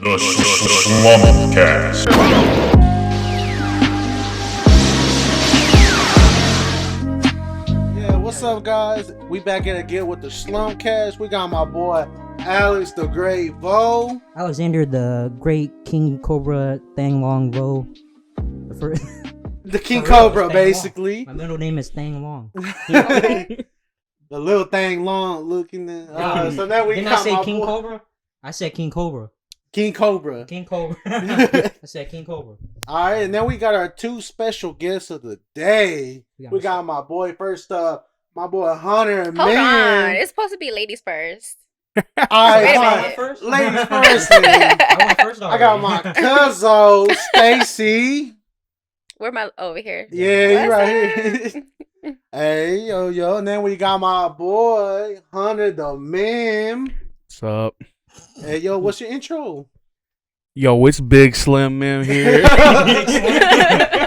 The Shlumpedcast. Yeah, what's up, guys? We back at it again with the Shlumpedcast. We got my boy Alex the Great Vo. Alexander the Great King Cobra Thang Long Vo. The King Cobra, basically. My middle name is Thang Long. The little thing long looking. So now we Didn't got I say my King boy Cobra? I said King Cobra. King Cobra. King Cobra. I said King Cobra. All right, and then we got our two special guests of the day. We got my boy first up, my boy Hunter. Hold on, it's supposed to be ladies first. All right, Wait a fine. minute. First? Ladies first. Then. I went first I got my cousin Stacey. Where am I? Over here. Yeah, you What's right here. Hey, yo, and then we got my boy Hunter the Meme. What's up? Hey, yo, what's your intro? Yo, it's Big Slim Man here.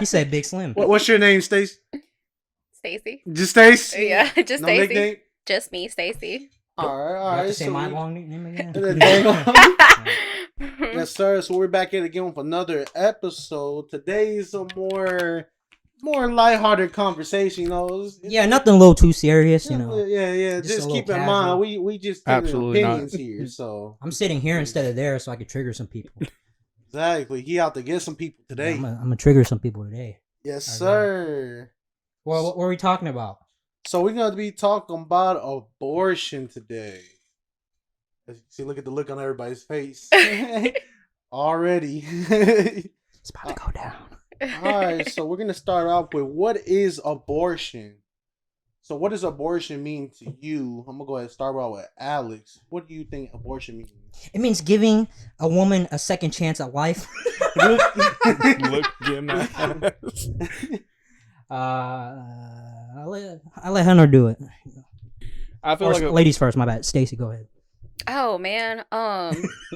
He said Big Slim. What's your name, Stace? Stacey. Just Stace? Yeah, just No Stacey. nickname? Just me, Stacey. All You right. have to say so my we- long name again. Yes, sir. So we're back in again with another episode. Today's a more lighthearted conversation, you know. Yeah, nothing a little too serious, you know. Yeah. Just a Just little keep in casual. mind, we just giving Absolutely not. opinions here. So I'm sitting here instead of there so I could trigger some people. exactly, he out to get some people today. I'm gonna trigger some people today. Yes, Okay. sir. Well, what are we talking about? So we're gonna be talking about abortion today. As you can see, look at the look on everybody's face already. It's about to go down. All right, so we're gonna start off with what is abortion. So, what does abortion mean to you? I'm gonna go ahead and start out with Alex. What do you think abortion means? It means giving a woman a second chance at life. Look, give my ass. I'll let Hunter do it. I feel Or like ladies first. My bad. Stacey, go ahead. Oh man.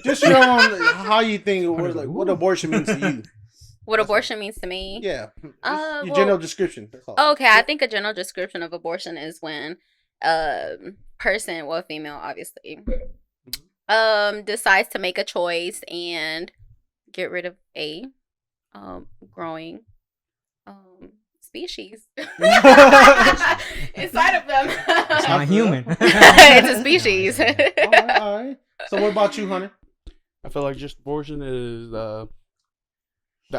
Just show them how you think what abortion means to you. What abortion means to me? Yeah, your well- general description. That's all. Okay, I think a general description of abortion is when a person, well, female, obviously, decides to make a choice and get rid of a growing species inside of them. It's not human. It's a species. All right. So, what about you, Hunter? I feel like just abortion is the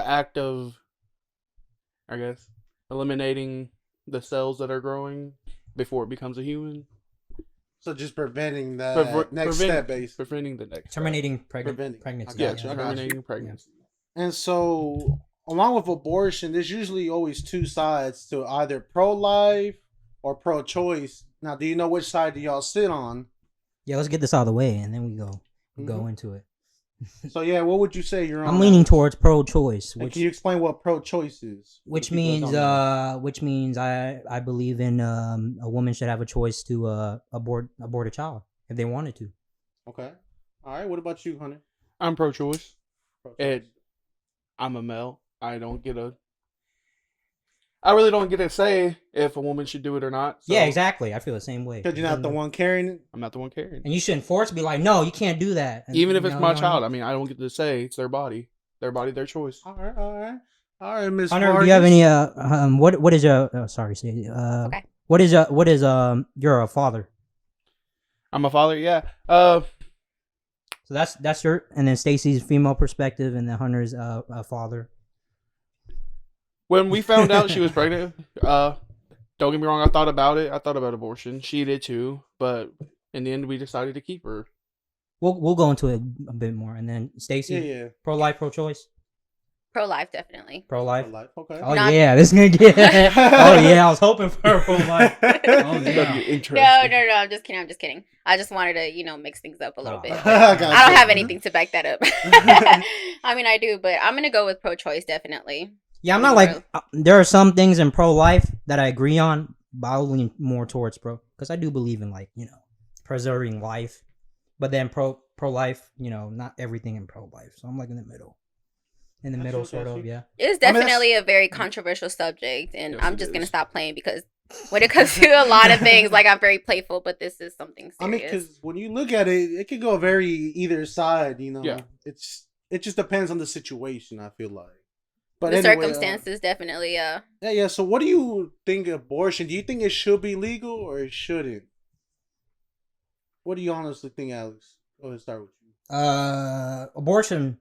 act of, I guess, eliminating the cells that are growing before it becomes a human. So, just preventing that next Prevent- step, basically. Preventing the next. Terminating Preventing. pregnancy. I Yeah, got you. terminating pregnancy. And so, along with abortion, there's usually always two sides to either pro-life or pro-choice. Now, do you know which side do y'all sit on? Yeah, let's get this out of the way and then we go Mhm. into it. So, yeah, what would you say you're on? I'm leaning towards pro-choice, And which can you explain what pro-choice is? which For people means that don't know. I believe in a woman should have a choice to abort a child if they wanted to. Okay. All right. What about you, Hunter? I'm pro-choice. Pro-choice. I'm a male. I really don't get a say if a woman should do it or not. So Yeah, exactly. I feel the same way. Because you're not the one carrying it? I'm not the one carrying. And you shouldn't force to be like, no, you can't do that. And, Even if you it's know, my you know, child, I mean, I don't get to say. It's their body, their choice. All right, Miss Hunter, Vargas. do you have any what is your sorry, say Okay. what is you're a father. I'm a father. Yeah. So that's your, and then Stacey's female perspective, and then Hunter's a father. When we found out she was pregnant, don't get me wrong, I thought about it. I thought about abortion. She did too, but in the end, we decided to keep her. We'll go into it a bit more, and then Stacey, Yeah. pro life, pro choice, Pro-life, definitely. pro life. Life. Okay. Oh Not- yeah, this is gonna get. Oh yeah, I was hoping for pro life. Oh yeah. No, I'm just kidding. I just wanted to, mix things up a little Oh. bit. I got I don't you. have anything to back that up. I mean, I do, but I'm gonna go with pro-choice, definitely. Yeah, I'm not like there are some things in pro life that I agree on, but I'll lean more towards pro because I do believe in preserving life, but then pro life, not everything in pro life. So I'm like in the middle. In the Got middle, you, sort got of, you. yeah. It's I mean, definitely a very controversial subject, and Yes, I'm it just gonna is. stop playing because when it comes to a lot of things, like I'm very playful, but this is something serious. I mean, because when you look at it, it could go very either side. Yeah. It's it just depends on the situation. I feel like, but The anyway, circumstances definitely. yeah. So, what do you think of abortion? Do you think it should be legal or it shouldn't? What do you honestly think, Alex? Go ahead, start with you. Abortion.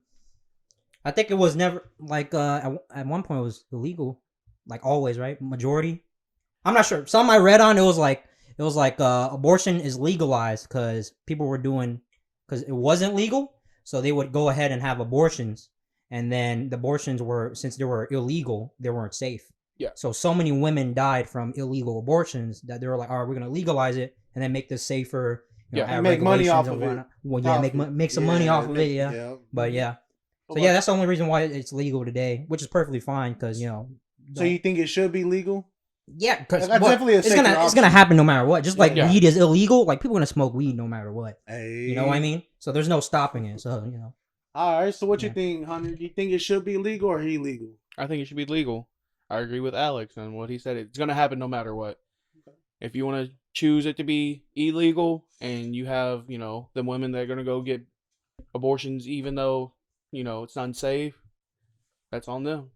I think it was never like at one point it was illegal, like always, right? Majority. I'm not sure. Some I read on it was like abortion is legalized because people were doing because it wasn't legal, so they would go ahead and have abortions, and then the abortions were since they were illegal, they weren't safe. Yeah. So many women died from illegal abortions that they were like, all right, we're gonna legalize it and then make this safer. You know, Yeah, add make money regulations off and of it. whatnot. Well, yeah, make some money off of it. Yeah. But yeah. So yeah, that's the only reason why it's legal today, which is perfectly fine because So you think it should be legal? Yeah, because That's definitely a it's safer gonna option. happen no matter what. Just like Yeah. weed is illegal, like people are gonna smoke weed no matter what. Hey. You know what I mean? So there's no stopping it. So All right. So what you Yeah. think, Hunter? Do you think it should be legal or illegal? I think it should be legal. I agree with Alex on what he said. It's gonna happen no matter what. If you want to choose it to be illegal, and you have the women that are gonna go get abortions, even though it's unsafe, that's on them.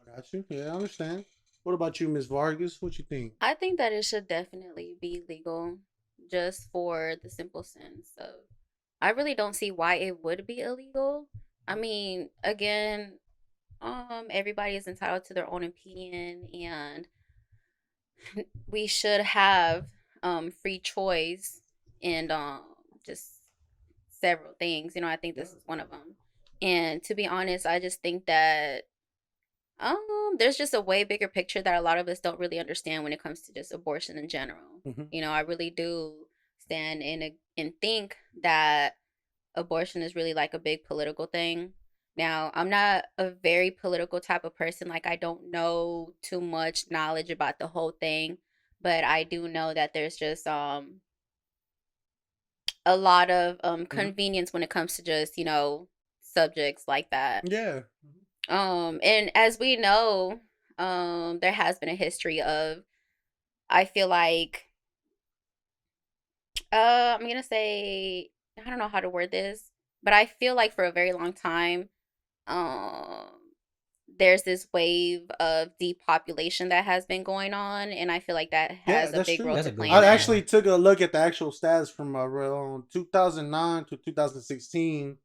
I got you. Yeah, I understand. What about you, Ms. Vargas? What you think? I think that it should definitely be legal, just for the simple sense of, I really don't see why it would be illegal. I mean, again, everybody is entitled to their own opinion, and we should have free choice and just several things. I think this is one of them. And to be honest, I just think that there's just a way bigger picture that a lot of us don't really understand when it comes to just abortion in general. Mhm. I really do stand and think that abortion is really like a big political thing. Now, I'm not a very political type of person. Like, I don't know too much knowledge about the whole thing, but I do know that there's just a lot of convenience when it comes to just subjects like that. Yeah. And as we know, there has been a history of, I feel like, I'm gonna say, I don't know how to word this, but I feel like for a very long time, there's this wave of depopulation that has been going on, and I feel like that has a that's big true. role That's to a play good in I one. that. actually took a look at the actual stats from around 2009 to 2016.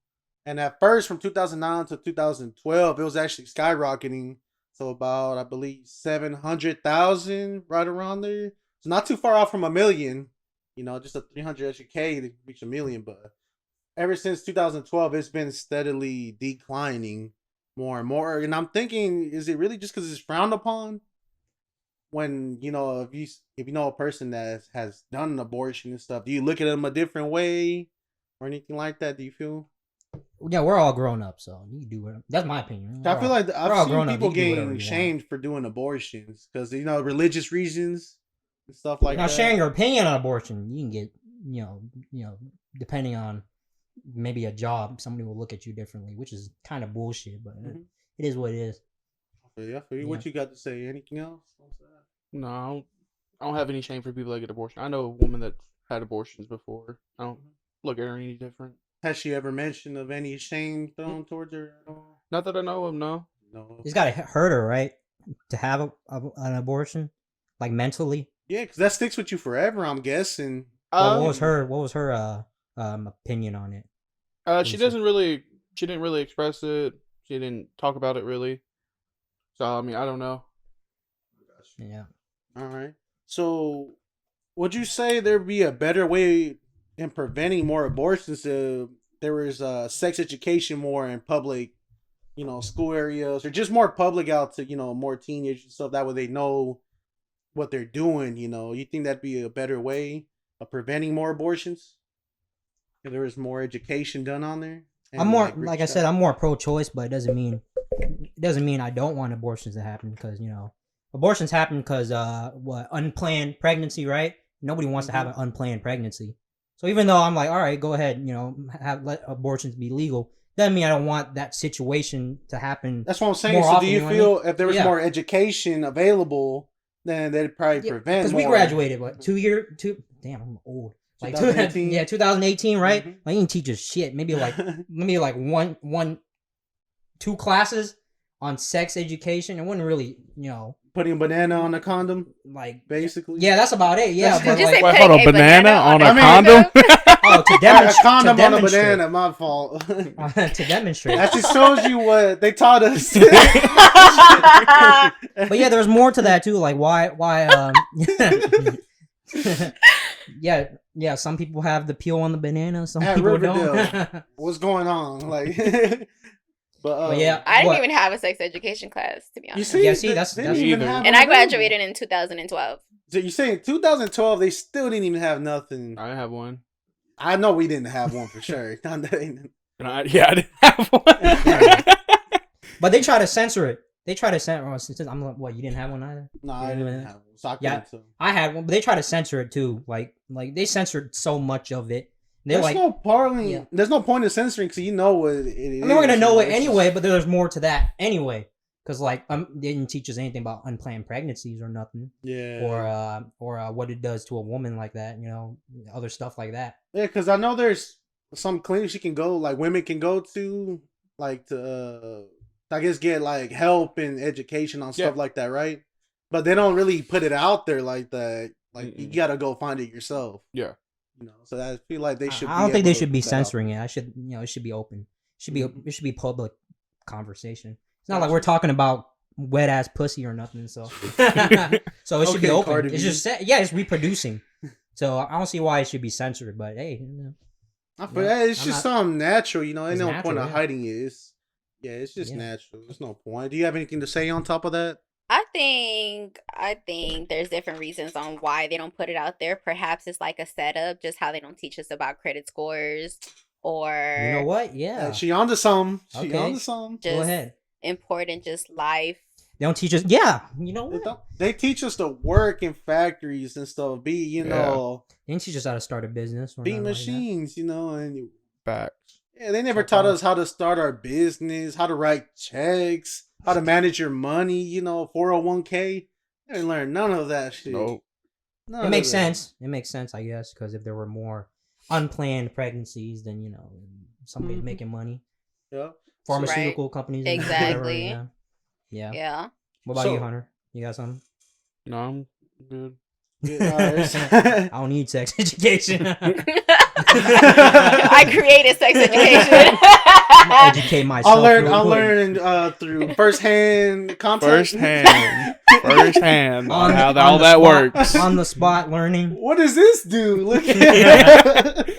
And at first, from 2009 to 2012, it was actually skyrocketing. So about, I believe, 700,000, right around there. So not too far off from a million. Just a 300 extra K to reach a million. But ever since 2012, it's been steadily declining more and more. And I'm thinking, is it really just because it's frowned upon? When if you know a person that has done an abortion and stuff, do you look at them a different way or anything like that? Do you feel? Yeah, we're all grown up, so you can do whatever. That's my opinion. I feel like we're I've all seen grown up, people you can do whatever getting you shamed for doing abortions because religious reasons and stuff like now, that. sharing your opinion on abortion, you can get depending on maybe a job, somebody will look at you differently, which is kind of bullshit, but it is what it is. Yeah, for you. What you got to say? Anything else? No, I don't have any shame for people that get abortion. I know a woman that had abortions before. I don't look at her any different. Has she ever mentioned of any shame thrown towards her at all? Not that I know of, no. No. It's got to hurt her, right, to have an abortion, like mentally. Yeah, because that sticks with you forever. I'm guessing. What was her opinion on it? She didn't really express it. She didn't talk about it really. So I mean, I don't know. Yeah. All right. So, would you say there'd be a better way in preventing more abortions if there was sex education more in public, school areas, or just more public out to, more teenagers and stuff? That way they know what they're doing, You think that'd be a better way of preventing more abortions? If there was more education done on there? I'm more, like I said, I'm more pro-choice, but it doesn't mean I don't want abortions to happen because, abortions happen because unplanned pregnancy, right? Nobody wants to have an unplanned pregnancy. So even though I'm like, all right, go ahead, let abortions be legal, doesn't mean I don't want that situation to happen. That's what I'm saying. So do you feel if there was more education available, then they'd probably prevent because more? we graduated, damn, I'm old. Like 2018? 2018, right? Like you didn't teach us shit. Maybe like one 2 classes on sex education. It wouldn't really, Putting a banana on a condom, like basically. yeah, that's about it. Yeah, That's- but Did you like, say Wait, putting hold on, a banana on a condom? oh, to a demonstrate, condom on a banana. My fault. to demonstrate. That just shows you what they taught us. But yeah, there's more to that too. Like why yeah, some people have the peel on the banana, some At people Riverdale. don't. What's going on? Like, But yeah, I didn't what? even have a sex education class, to be you honest. see, Yeah, see, they that's- didn't that's- even Either. have And one I available. graduated in 2012. So you say in 2012 they still didn't even have nothing. I have one. I know we didn't have one for sure. I didn't have one. But they try to censor it. They try to censor. I'm like, what? You didn't have one either? No, I didn't have one. So I Yeah. couldn't, so. I had one, but they try to censor it too. Like they censored so much of it. They're There's like, there's no point in censoring because you know what it is. I mean, we're gonna know it It's just- anyway, but there's more to that anyway. Because like, they didn't teach us anything about unplanned pregnancies or nothing, Yeah. or what it does to a woman like that. Other stuff like that. Yeah, because I know there's some clinics you can go, like women can go to, like to, I guess get like help and education on stuff like that, right? But they don't really put it out there like that. Like you gotta go find it yourself. Yeah. So I feel like they should. I don't think they should be put that out. censoring it. It should be open. It should be public conversation. It's not Gotcha. like we're talking about wet ass pussy or nothing. So, so it should be Okay, open. Cardi It's B. just it's reproducing. So I don't see why it should be censored. But hey, I feel Yeah, it's I'm just not- something natural, Ain't It's no natural, point of yeah. hiding it. It's just Yeah. natural. There's no point. Do you have anything to say on top of that? I think there's different reasons on why they don't put it out there. Perhaps it's like a setup, just how they don't teach us about credit scores or you know what? Yeah, She onto some. She Okay. onto some. just go ahead. important, just life. They don't teach us. Yeah, you know They, what? don't, they teach us to work in factories and stuff. Be They didn't teach us how to start a business. Or be nothing like that. machines. And Facts. yeah, they never So taught far. us how to start our business, how to write checks, how to manage your money. 401k. I didn't learn none of that shit. Nope. None It of makes that. sense. It makes sense, I guess, because if there were more unplanned pregnancies, then somebody's Mhm. making money. Yeah. Pharmaceutical companies. and Exactly. whatever, yeah. Yeah. What about So- you, Hunter? You got something? No, I'm good. I don't need sex education. I created sex education. Educate myself. I'll learn. real I'll quick. learn through firsthand contact. Firsthand on how on all the that spot- works. on the spot learning. What does this do? Look at.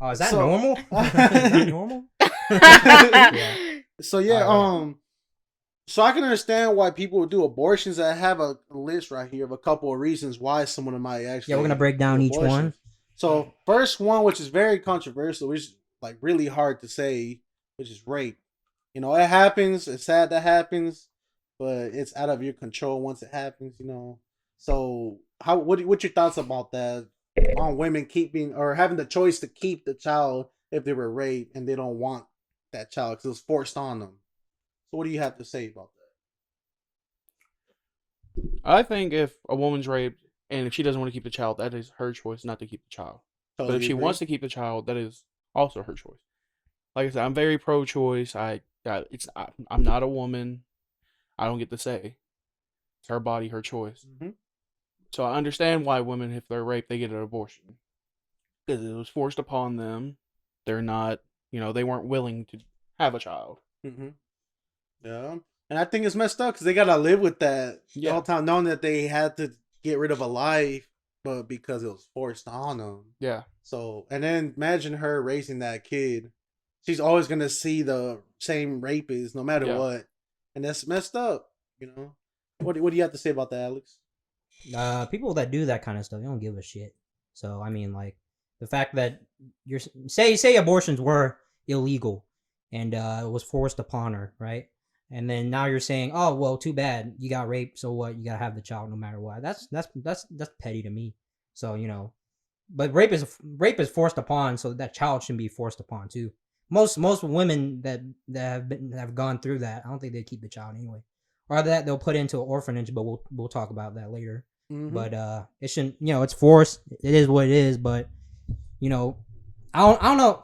Oh, is that So- normal? Is that normal? Yeah. So yeah, Alright. so I can understand why people would do abortions. I have a list right here of a couple of reasons why someone might actually. Yeah, we're gonna break down do each one. abortions. So first one, which is very controversial, which is like really hard to say, which is rape. It happens. It's sad that happens, but it's out of your control once it happens. So what's your thoughts about that on women keeping or having the choice to keep the child if they were raped and they don't want that child because it was forced on them? So what do you have to say about that? I think if a woman's raped and if she doesn't want to keep the child, that is her choice not to keep the child. But if she wants to keep the child, that is also her choice. Like I said, I'm very pro-choice. I'm not a woman. I don't get to say. It's her body, her choice. Mhm. So I understand why women, if they're raped, they get an abortion because it was forced upon them. They're not, they weren't willing to have a child. Mm-hmm. Yeah, and I think it's messed up because they gotta live with that the Yeah. whole time, knowing that they had to get rid of a life, but because it was forced on them. Yeah. So, and then imagine her raising that kid. She's always gonna see the same rapist, no matter Yeah. what, and that's messed up. What do you have to say about that, Alex? People that do that kind of stuff, they don't give a shit. So I mean, like the fact that you're say abortions were illegal and it was forced upon her, right? And then now you're saying, oh well, too bad you got raped, so what? You gotta have the child no matter what. That's petty to me. So but rape is forced upon, so that child shouldn't be forced upon too. Most women that have gone through that, I don't think they keep the child anyway, or that they'll put into an orphanage. But we'll talk about that later. Mhm. But it shouldn't. It's forced. It is what it is. But I don't know.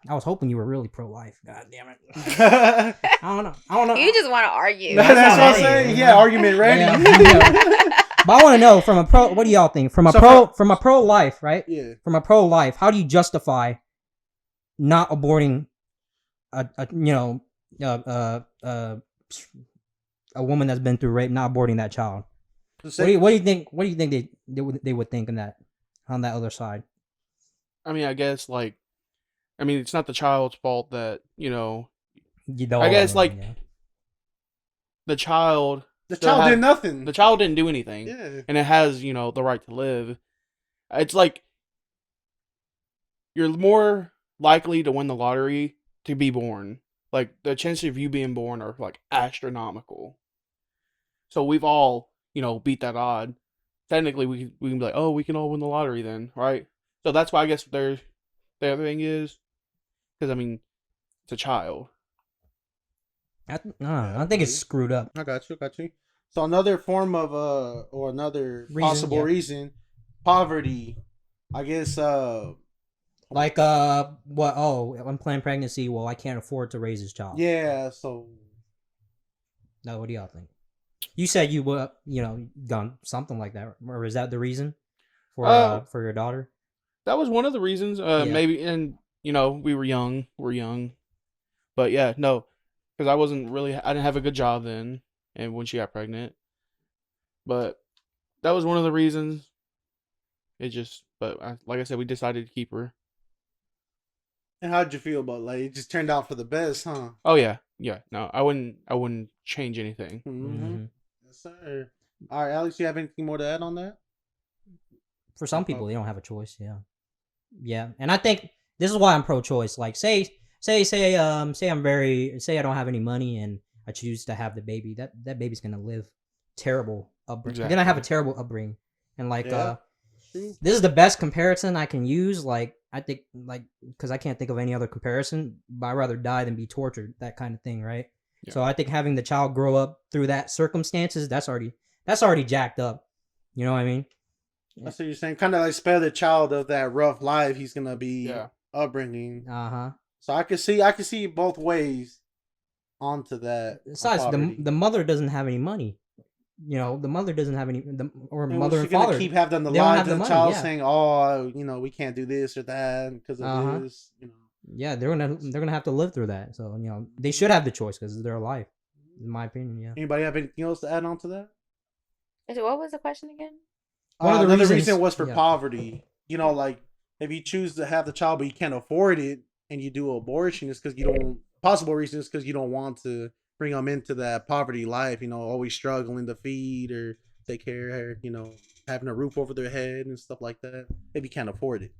I was hoping you were really pro-life. God damn it. I don't know. You just want to argue. That's what I'm Ready. saying. Yeah, argument ready. Yeah. But I want to know from a pro. What do y'all think? From a pro-life, right? Yeah. From a pro-life, how do you justify not aborting a woman that's been through rape, not aborting that child? What do you think? What do you think they would think on that other side? I mean, I guess it's not the child's fault that I guess the child. The child did nothing. The child didn't do anything. Yeah. And it has the right to live. It's like you're more likely to win the lottery to be born. Like the chances of you being born are like astronomical. So we've all beat that odd. Technically, we can be like, oh, we can all win the lottery then, right? So that's why I guess the other thing is, because it's a child. I think it's screwed up. I got you. So another form of or another possible reason, poverty. I guess like what? Oh, unplanned pregnancy. Well, I can't afford to raise this child. Yeah. So. No, what do y'all think? You said you would, done something like that, or is that the reason for your daughter? That was one of the reasons. Maybe, and we were young. We're young, but yeah, no, because I didn't have a good job then, and when she got pregnant, but that was one of the reasons. Like I said, we decided to keep her. And how'd you feel about it just turned out for the best, huh? Oh yeah. No, I wouldn't change anything. Mm-hmm. Yes, sir. All right, Alex, you have anything more to add on that? For some people, they don't have a choice. Yeah, and I think this is why I'm pro-choice. Like, say I don't have any money and I choose to have the baby. That baby's gonna live terrible upbringing. Exactly. They're gonna have a terrible upbringing, and this is the best comparison I can use. Like, I think, because I can't think of any other comparison, but I'd rather die than be tortured, that kind of thing, right? Yeah. So I think having the child grow up through that circumstances, that's already jacked up. You know what I mean? That's what you're saying. Kind of like spare the child of that rough life he's gonna be upbringing. So I can see both ways onto that. Besides, the mother doesn't have any money. The mother doesn't have any, mother and father keep having the lives of the child saying, "Oh, we can't do this or that because of this." Yeah, they're gonna have to live through that. So they should have the choice because it's their life, in my opinion. Yeah. Anybody have anything else to add on to that? What was the question again? Another reason was for poverty. Like if you choose to have the child but you can't afford it and you do abortion, it's because you don't. Possible reason is because you don't want to bring them into that poverty life, always struggling to feed or take care of her, having a roof over their head and stuff like that. If you can't afford it.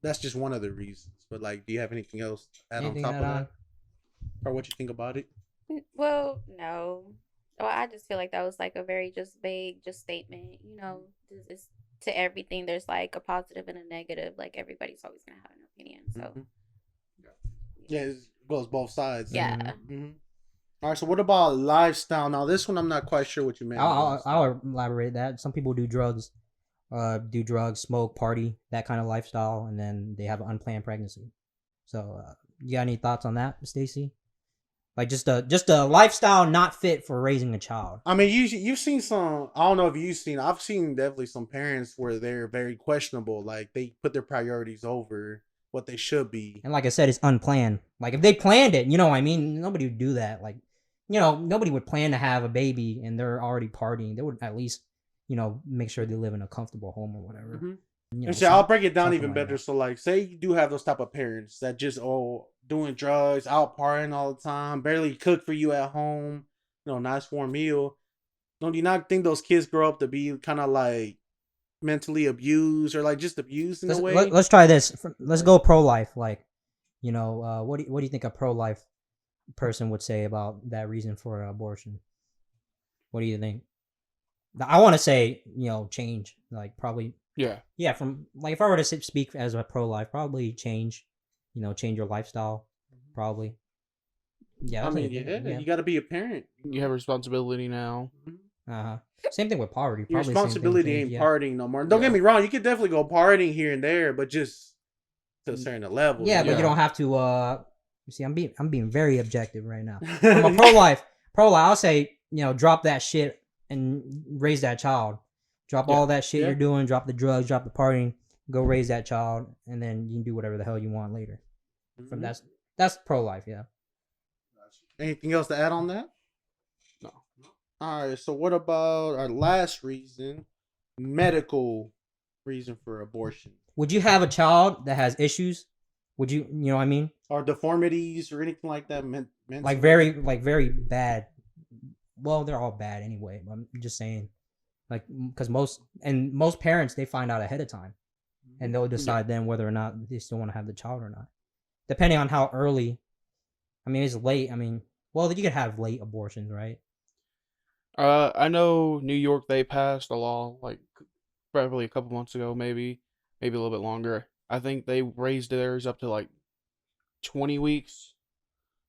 That's just one of the reasons. But do you have anything else to add on top of that? Or what you think about it? Well, no. Well, I just feel like that was a very just vague statement. It's, to everything there's a positive and a negative. Everybody's always gonna have an opinion. So yeah, it goes both sides. Yeah. Mm-hmm. All right, so what about lifestyle? Now, this one I'm not quite sure what you meant. I'll elaborate that. Some people do drugs, smoke, party, that kind of lifestyle, and then they have an unplanned pregnancy. So, you got any thoughts on that, Stacey? Just a lifestyle not fit for raising a child. I mean, you've seen some. I don't know if you've seen. I've seen definitely some parents where they're very questionable. They put their priorities over what they should be. And like I said, it's unplanned. If they planned it, nobody would do that. Nobody would plan to have a baby and they're already partying. They would at least, make sure they live in a comfortable home or whatever. Mm-hmm. And I'll break it down even better. So, say you do have those type of parents that just doing drugs, out partying all the time, barely cook for you at home, nice warm meal. Don't you not think those kids grow up to be kind of mentally abused or just abused in a way? Let's try this. Let's go pro-life. What do you think a pro-life person would say about that reason for abortion? What do you think? I want to say, change. Probably. Yeah. From if I were to speak as a pro-life, probably change. Change your lifestyle. Probably. Yeah. You got to be a parent. You have responsibility now. Same thing with poverty. Your responsibility ain't partying no more. Don't get me wrong. You could definitely go partying here and there, but just to a certain level. Yeah, but Yeah. you don't have to. You see, I'm being very objective right now. From a pro-life, I'll say, drop that shit and raise that child. Drop all that shit you're doing. Drop the drugs. Drop the partying. Go raise that child, and then you can do whatever the hell you want later. From that's pro-life. Yeah. Anything else to add on that? No. All right. So what about our last reason? Medical reason for abortion. Would you have a child that has issues? Would you? You know what I mean? Or deformities or anything like that? Like very bad. Well, they're all bad anyway. I'm just saying, like, because most parents, they find out ahead of time, and they'll decide then whether or not they still want to have the child or not, depending on how early. I mean, it's late. I mean, well, you could have late abortions, right? I know New York, they passed a law like probably a couple months ago, maybe a little bit longer. I think they raised theirs up to like 20 weeks,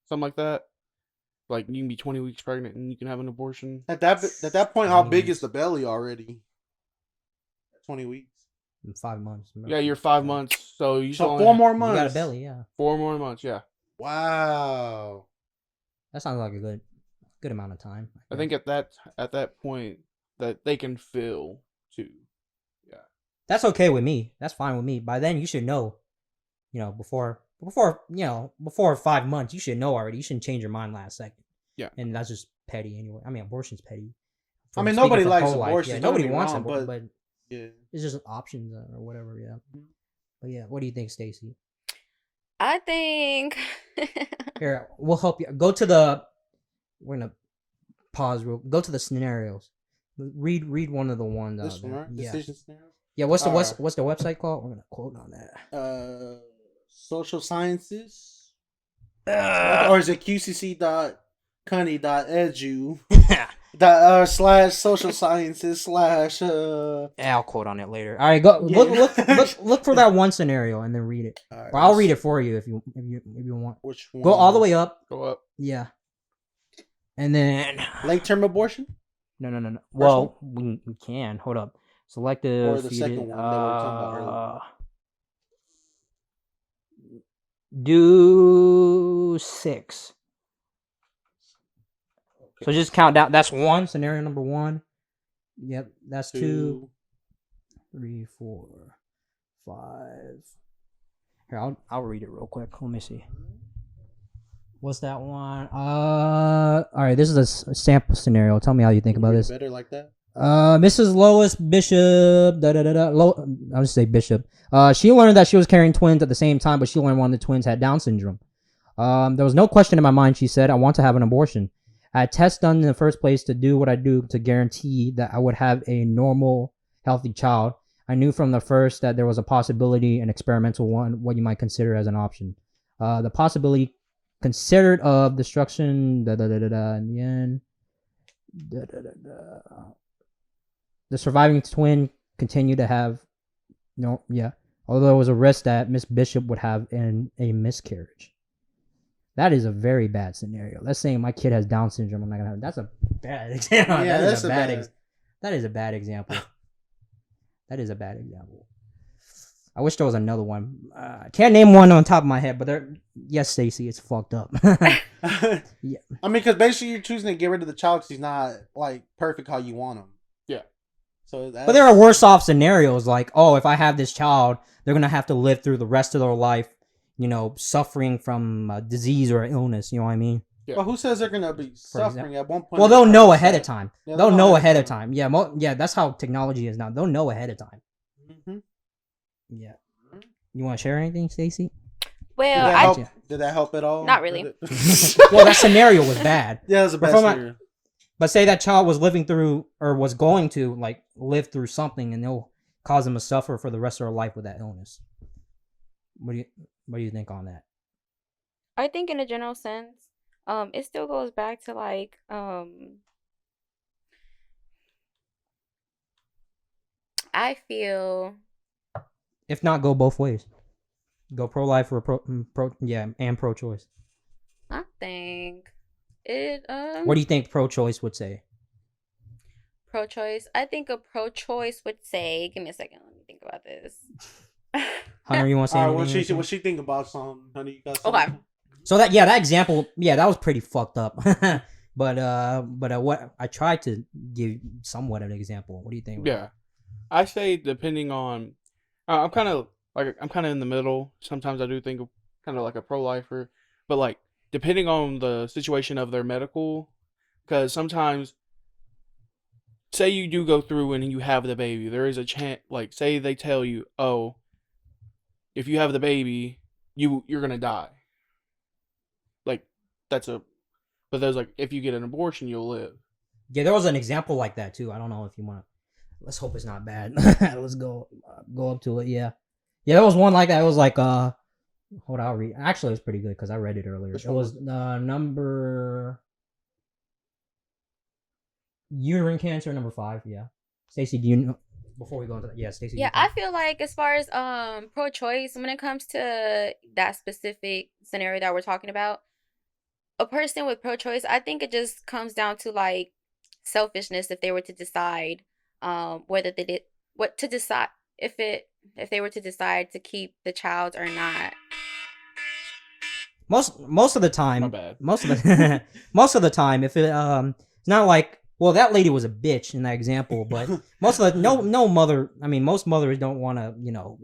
something like that. Like you can be 20 weeks pregnant and you can have an abortion. At that point, how big is the belly already? 20 weeks. In 5 months. Yeah, you're 5 months, so you So still 4 more You months. got a belly, yeah. 4 more months. Yeah, Wow. That sounds like a good amount of time. I think at that point that they can feel too. Yeah, that's okay with me. That's fine with me. By then, you should know. Before 5 months, you should know already. You shouldn't change your mind last second. Yeah, and that's just petty anyway. I mean, abortion's petty. I mean, nobody likes pro-life. abortion. Yeah, nobody wants wrong, abortion, but yeah, it's just options or whatever. Yeah. But yeah, what do you think, Stacey? I think Here, we'll help you. Go to the. We're gonna pause. Go to the scenarios. Read one of the ones. this one, right? Yeah. Decision scenarios. Yeah. What's the website called? We're gonna quote on that. Social sciences. Or is it qcc.cunny.edu / social sciences / I'll quote on it later. All right, go look for that one scenario and then read it. All right, or I'll read it for you if you want. Which one? Go all the way up. go up. Yeah. And then Late term abortion? no. Well, we can. Hold up. Selective. Or the second one that we were talking about earlier. Do 6. So just count down. That's 1. Scenario number 1. Yep. That's 2, 3, 4, 5. Here, I'll read it real quick. Let me see. What's that one? All right. This is a sample scenario. Tell me how you think about this. Better like that. Mrs. Lois Bishop. I'll just say Bishop. She learned that she was carrying twins at the same time, but she learned one of the twins had Down syndrome. There was no question in my mind. She said, "I want to have an abortion. I had tests done in the first place to do what I do to guarantee that I would have a normal, healthy child. I knew from the first that there was a possibility, an experimental one, what you might consider as an option. The possibility considered of destruction. In the end, the surviving twin continued to have although there was a risk that Miss Bishop would have a miscarriage. That is a very bad scenario. Let's say my kid has Down syndrome. I'm not gonna have. That's a bad example. Yeah, that is a bad example. That is a bad example. I wish there was another one. I can't name one on top of my head, but yes, Stacey, it's fucked up. Yeah. I mean, because basically you're choosing to get rid of the child because he's not like perfect how you want him. Yeah. So, but there are worse off scenarios like, oh, if I have this child, they're gonna have to live through the rest of their life, suffering from a disease or an illness. You know what I mean? Yeah. But who says they're gonna be suffering at one point? Well, they'll know ahead of time. Yeah, they'll know ahead of time. Yeah, that's how technology is now. They'll know ahead of time. Mm-hmm. Yeah. You want to share anything, Stacey? Well, did that help at all? Not really. Well, that scenario was bad. Yeah, it was a bad scenario. But say that child was living through or was going to live through something, and they'll cause them to suffer for the rest of their life with that illness. What do you think on that? I think in a general sense, it still goes back to I feel. If not, go both ways. Go pro-life or and pro-choice. I think it. What do you think pro-choice would say? Pro-choice. I think a pro-choice would say. Give me a second. Let me think about this. Hunter, you want to say All right, anything? what she think about something? Honey, you got Okay. something? So that example, yeah, that was pretty fucked up. but what I tried to give somewhat of an example. What do you think? Yeah, I say depending on, I'm kind of in the middle. Sometimes I do think of kind of like a pro-lifer, but like depending on the situation of their medical, because sometimes, say you do go through and you have the baby, there is a chance. Like, say they tell you, oh, if you have the baby, you're gonna die. Like, that's a, but there's like, if you get an abortion, you'll live. Yeah, there was an example like that too. I don't know if you want to. Let's hope it's not bad. Let's go up to it. Yeah, there was one like that. It was like hold on, I'll read. Actually, it was pretty good because I read it earlier. Which It one? was number uterine cancer number 5. Yeah, Stacey, do you know? Before we go into that, yeah, Stacey. Yeah, I feel like as far as pro-choice, when it comes to that specific scenario that we're talking about, a person with pro-choice, I think it just comes down to like selfishness if they were to decide whether they did what to decide if they were to decide to keep the child or not. Most of the time, My bad. most of the most of the time, if it it's not like, well, that lady was a bitch in that example, but most of the no mother, I mean, most mothers don't want to,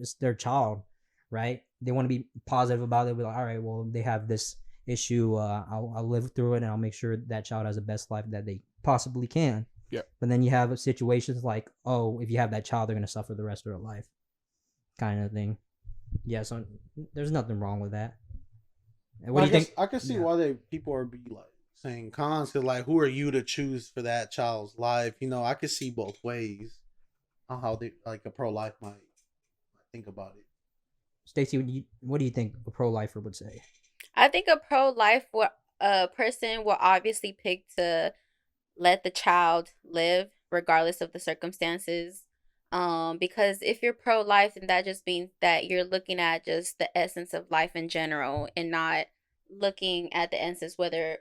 it's their child, right? They want to be positive about it. Be like, all right, well, they have this issue. I'll live through it, and I'll make sure that child has the best life that they possibly can. Yeah. But then you have situations like, oh, if you have that child, they're gonna suffer the rest of their life, kind of thing. Yeah. So there's nothing wrong with that. And what do you think? I can see why people are be like saying cons, because like, who are you to choose for that child's life? I could see both ways on how they like a pro-life might think about it. Stacey, what do you think a pro-lifer would say? I think a pro-life person will obviously pick to let the child live regardless of the circumstances. Because if you're pro-life, then that just means that you're looking at just the essence of life in general and not looking at the essence whether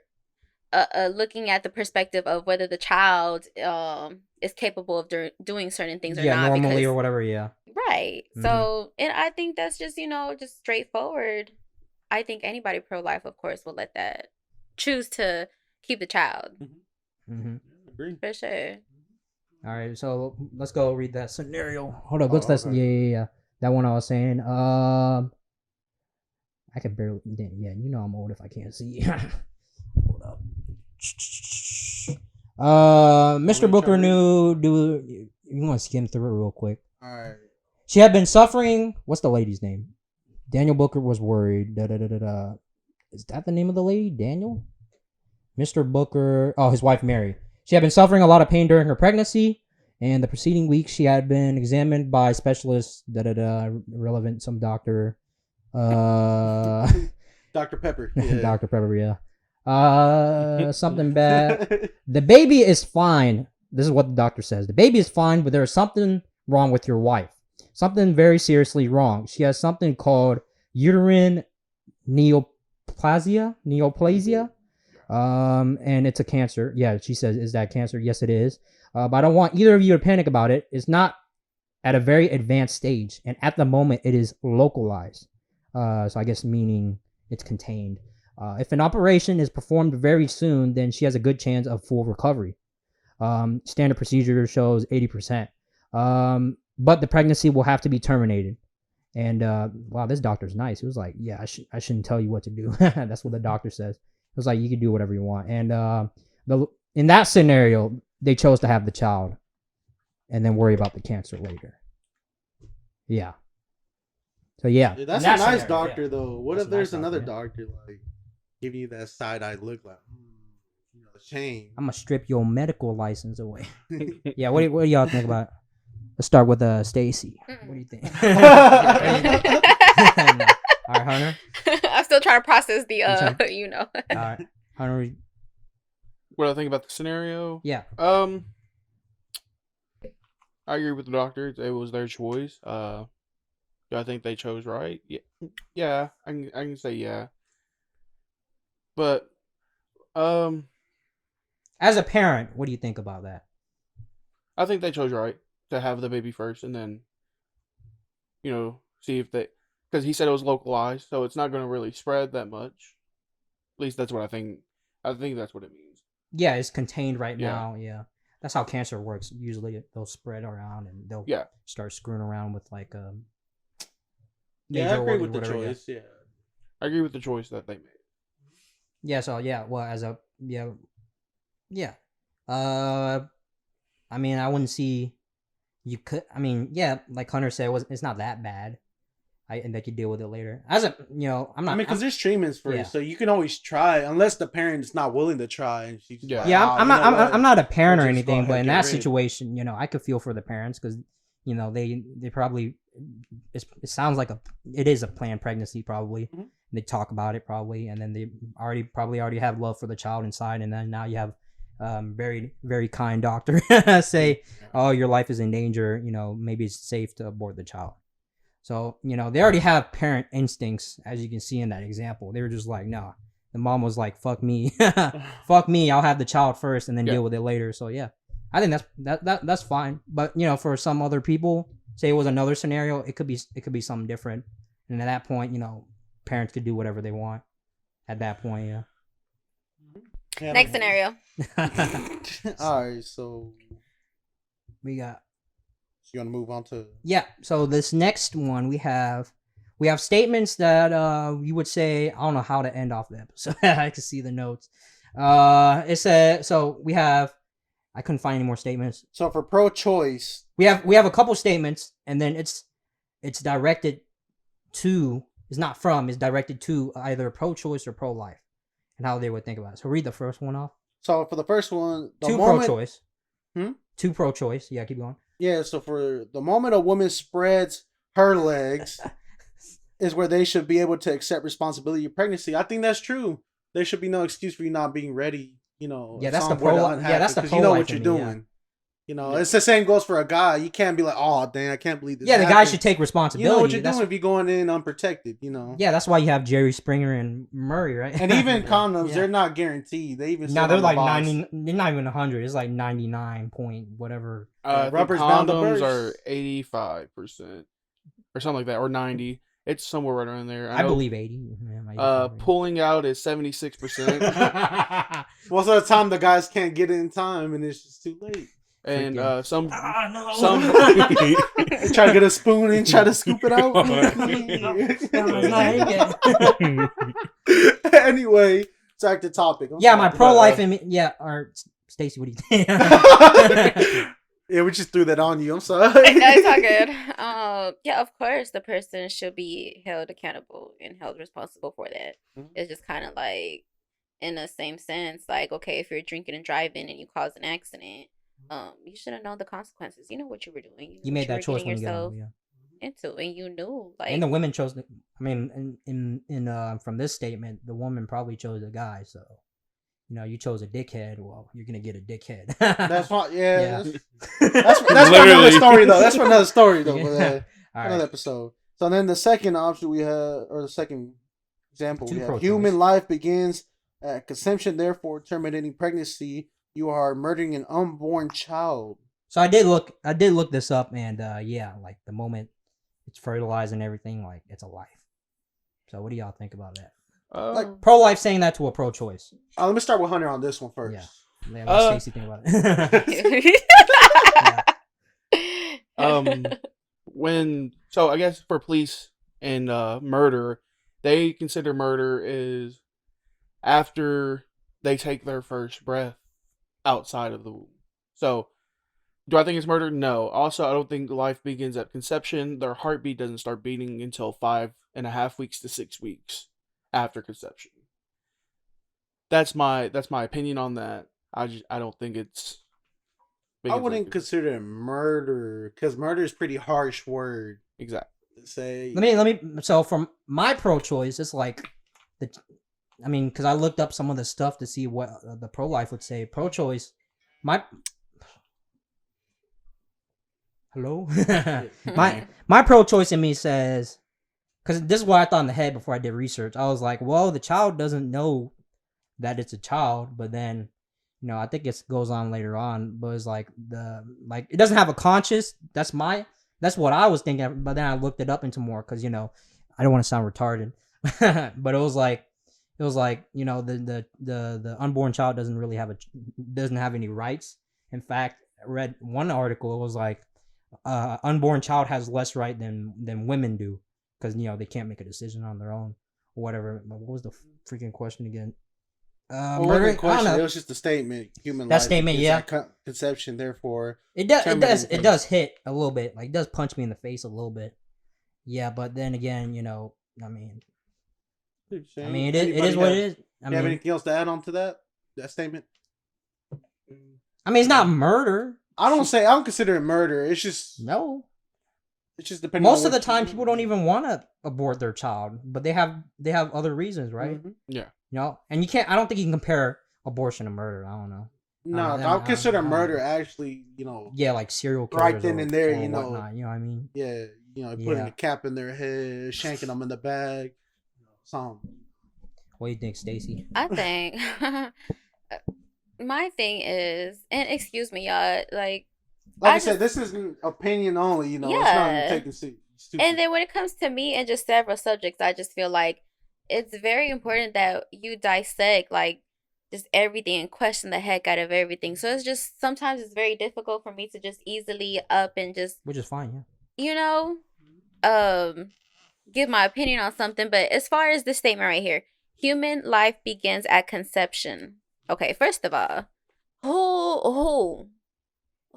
looking at the perspective of whether the child is capable of doing certain things or not, normally because, or whatever. Yeah, right. Mhm. So, and I think that's just just straightforward. I think anybody pro-life, of course, will let that choose to keep the child. Mm-hmm. Agree. For sure. All right, so let's go read that scenario. Hold up, Oh, what's that? okay. Yeah. That one I was saying. I can barely. Yeah, I'm old if I can't see. Hold up. Mr. Booker knew. You want to skim through it real quick? All right. She had been suffering. What's the lady's name? Daniel Booker was worried. Is that the name of the lady? Daniel? Mr. Booker. Oh, his wife Mary. She had been suffering a lot of pain during her pregnancy, and the preceding weeks she had been examined by specialists. Relevant, some doctor. Dr. Pepper. Yeah. Dr. Pepper, yeah. Something bad. The baby is fine. This is what the doctor says. The baby is fine, but there is something wrong with your wife. Something very seriously wrong. She has something called uterine neoplasia. And it's a cancer. Yeah, she says, is that cancer? Yes, it is. But I don't want either of you to panic about it. It's not at a very advanced stage. And at the moment, it is localized. So I guess meaning it's contained. If an operation is performed very soon, then she has a good chance of full recovery. Standard procedure shows 80%. But the pregnancy will have to be terminated. And wow, this doctor's nice. He was like, yeah, I shouldn't tell you what to do. That's what the doctor says. It was like, you can do whatever you want. And in that scenario, they chose to have the child and then worry about the cancer later. Yeah. So yeah. Dude, that's In a that nice scenario, doctor yeah. though. What That's if a there's nice another doctor, doctor like giving you that side-eyed look like, shame. I'm gonna strip your medical license away. Yeah. What do y'all think about? Let's start with Stacey. What do you think? All right, Hunter. I'm still trying to process the All right, Hunter. What I think about the scenario? Yeah. I agree with the doctor. It was their choice. Do I think they chose right? Yeah. I can say yeah. But as a parent, what do you think about that? I think they chose right to have the baby first, and then see if they. because he said it was localized, so it's not going to really spread that much. At least that's what I think. I think that's what it means. Yeah, it's contained right Yeah. now. Yeah, that's how cancer works. Usually, they'll spread around and they'll start screwing around with like Yeah, I agree with the whatever, choice. Yeah. I agree with the choice that they made. Yeah. So yeah, well, as a yeah. I mean, I wouldn't see. You could. I mean, yeah, like Hunter said, it's not that bad. And they could deal with it later. As a, I'm not. I mean, because there's treatments for it, so you can always try, unless the parent's not willing to try. And she's like, I'm not a parent or anything, but in that rid. situation, I could feel for the parents because, they probably it sounds like it is a planned pregnancy probably. Mm-hmm. They talk about it probably, and then they probably already have love for the child inside, and then now you have very very kind doctor say, oh, your life is in danger. Maybe it's safe to abort the child. So, they already have parent instincts, as you can see in that example. They were just like, no. The mom was like, fuck me. Fuck me. I'll have the child first and then deal with it later. So, yeah. I think that's fine. But, for some other people, say it was another scenario, it could be something different. And at that point, parents could do whatever they want. At that point, yeah. Next scenario. All right, so we got... You want to move on to? Yeah. So this next one we have statements that you would say. I don't know how to end off the episode. I can see the notes. It said so. We have. I couldn't find any more statements. So for pro-choice, we have a couple statements, and then it's directed to. It's not from. It's directed to either pro-choice or pro-life, and how they would think about it. So read the first one off. So for the first one, pro-choice. Two pro-choice. Yeah, keep going. Yeah, so for the moment a woman spreads her legs is where they should be able to accept responsibility of pregnancy. I think that's true. There should be no excuse for you not being ready. Yeah, that's the pro. Yeah, that's the pro. Because you know what you're doing. It's the same goes for a guy. You can't be like, oh, dang, I can't believe this. Yeah, the guy should take responsibility. You know what you're doing if you're going in unprotected. Yeah, that's why you have Jerry Springer and Murray, right? And even condoms, they're not guaranteed. They even they're like 90. They're not even 100. It's like 99 point whatever. Rubber's condoms are 85% or something like that, or 90. It's somewhere right around there. I believe 80. Yeah, pulling out is 76%. Most of the time, the guys can't get it in time, and it's just too late. And some try to get a spoon and try to scoop it out. Anyway, back to topic. My pro-life and or Stacey, what do you think? Yeah, we just threw that on you. I'm sorry. It's all good. Yeah, of course, the person should be held accountable and held responsible for that. Mm-hmm. It's just kind of like, in the same sense, like, okay, if you're drinking and driving and you cause an accident, you should have known the consequences. You know what you were doing. You made that choice when you got into, and you knew, like. And the women chose. I mean, in from this statement, the woman probably chose a guy. So, you chose a dickhead. Well, you're gonna get a dickhead. That's fine. Yeah. That's for another story though. That's for another story though. Another episode. So then the second option we have, or the second example, we have human life begins at conception, therefore terminating pregnancy. You are murdering an unborn child. So I did look this up, and like the moment it's fertilized and everything, like it's a life. So what do y'all think about that? Like pro-life saying that to a pro-choice. Let me start with Hunter on this one first. Yeah. What Stacey think about it? So I guess for police and murder, they consider murder is after they take their first breath outside of the womb. So, do I think it's murder? No. Also, I don't think life begins at conception. Their heartbeat doesn't start beating until 5.5 weeks to 6 weeks after conception. That's my opinion on that. I don't think it's. I wouldn't consider it murder because murder is a pretty harsh word. Exactly. To say. Let me. So from my pro-choice, it's like because I looked up some of the stuff to see what the pro-life would say. Pro-choice, hello, my pro-choice in me says, because this is what I thought in the head before I did research. I was like, well, the child doesn't know that it's a child, but then, I think it goes on later on. But it's like it doesn't have a conscious. That's what I was thinking. But then I looked it up into more because I don't want to sound retarded, but it was like the unborn child doesn't have any rights. In fact, I read one article. It was like unborn child has less right than women do because they can't make a decision on their own or whatever. What was the freaking question again? Well, it wasn't a question. It was just a statement. Human that life statement, yeah. Conception, therefore, it does hit a little bit. Like, it does punch me in the face a little bit. Yeah, but then again, I mean, it is what it is. You have anything else to add on to that statement? I mean, it's not murder. I don't consider it murder. It's just no. It's just depending. Most of the time, people don't even want to abort their child, but they have other reasons, right? Mm-hmm. Yeah. And you can't. I don't think you can compare abortion to murder. I don't know. No, I would consider murder actually. Yeah, like serial killers. Right then and there, or whatnot, you know what I mean? Yeah, putting a cap in their head, shanking them in the bag. Something. What do you think, Stacey? I think my thing is, and excuse me, y'all, like I said, this is an opinion only. It's not even taken seriously. And then when it comes to me and just several subjects, I just feel like it's very important that you dissect like just everything and question the heck out of everything. So it's just sometimes it's very difficult for me to just easily up and just, which is fine, yeah. Give my opinion on something. But as far as this statement right here, human life begins at conception. Okay, first of all,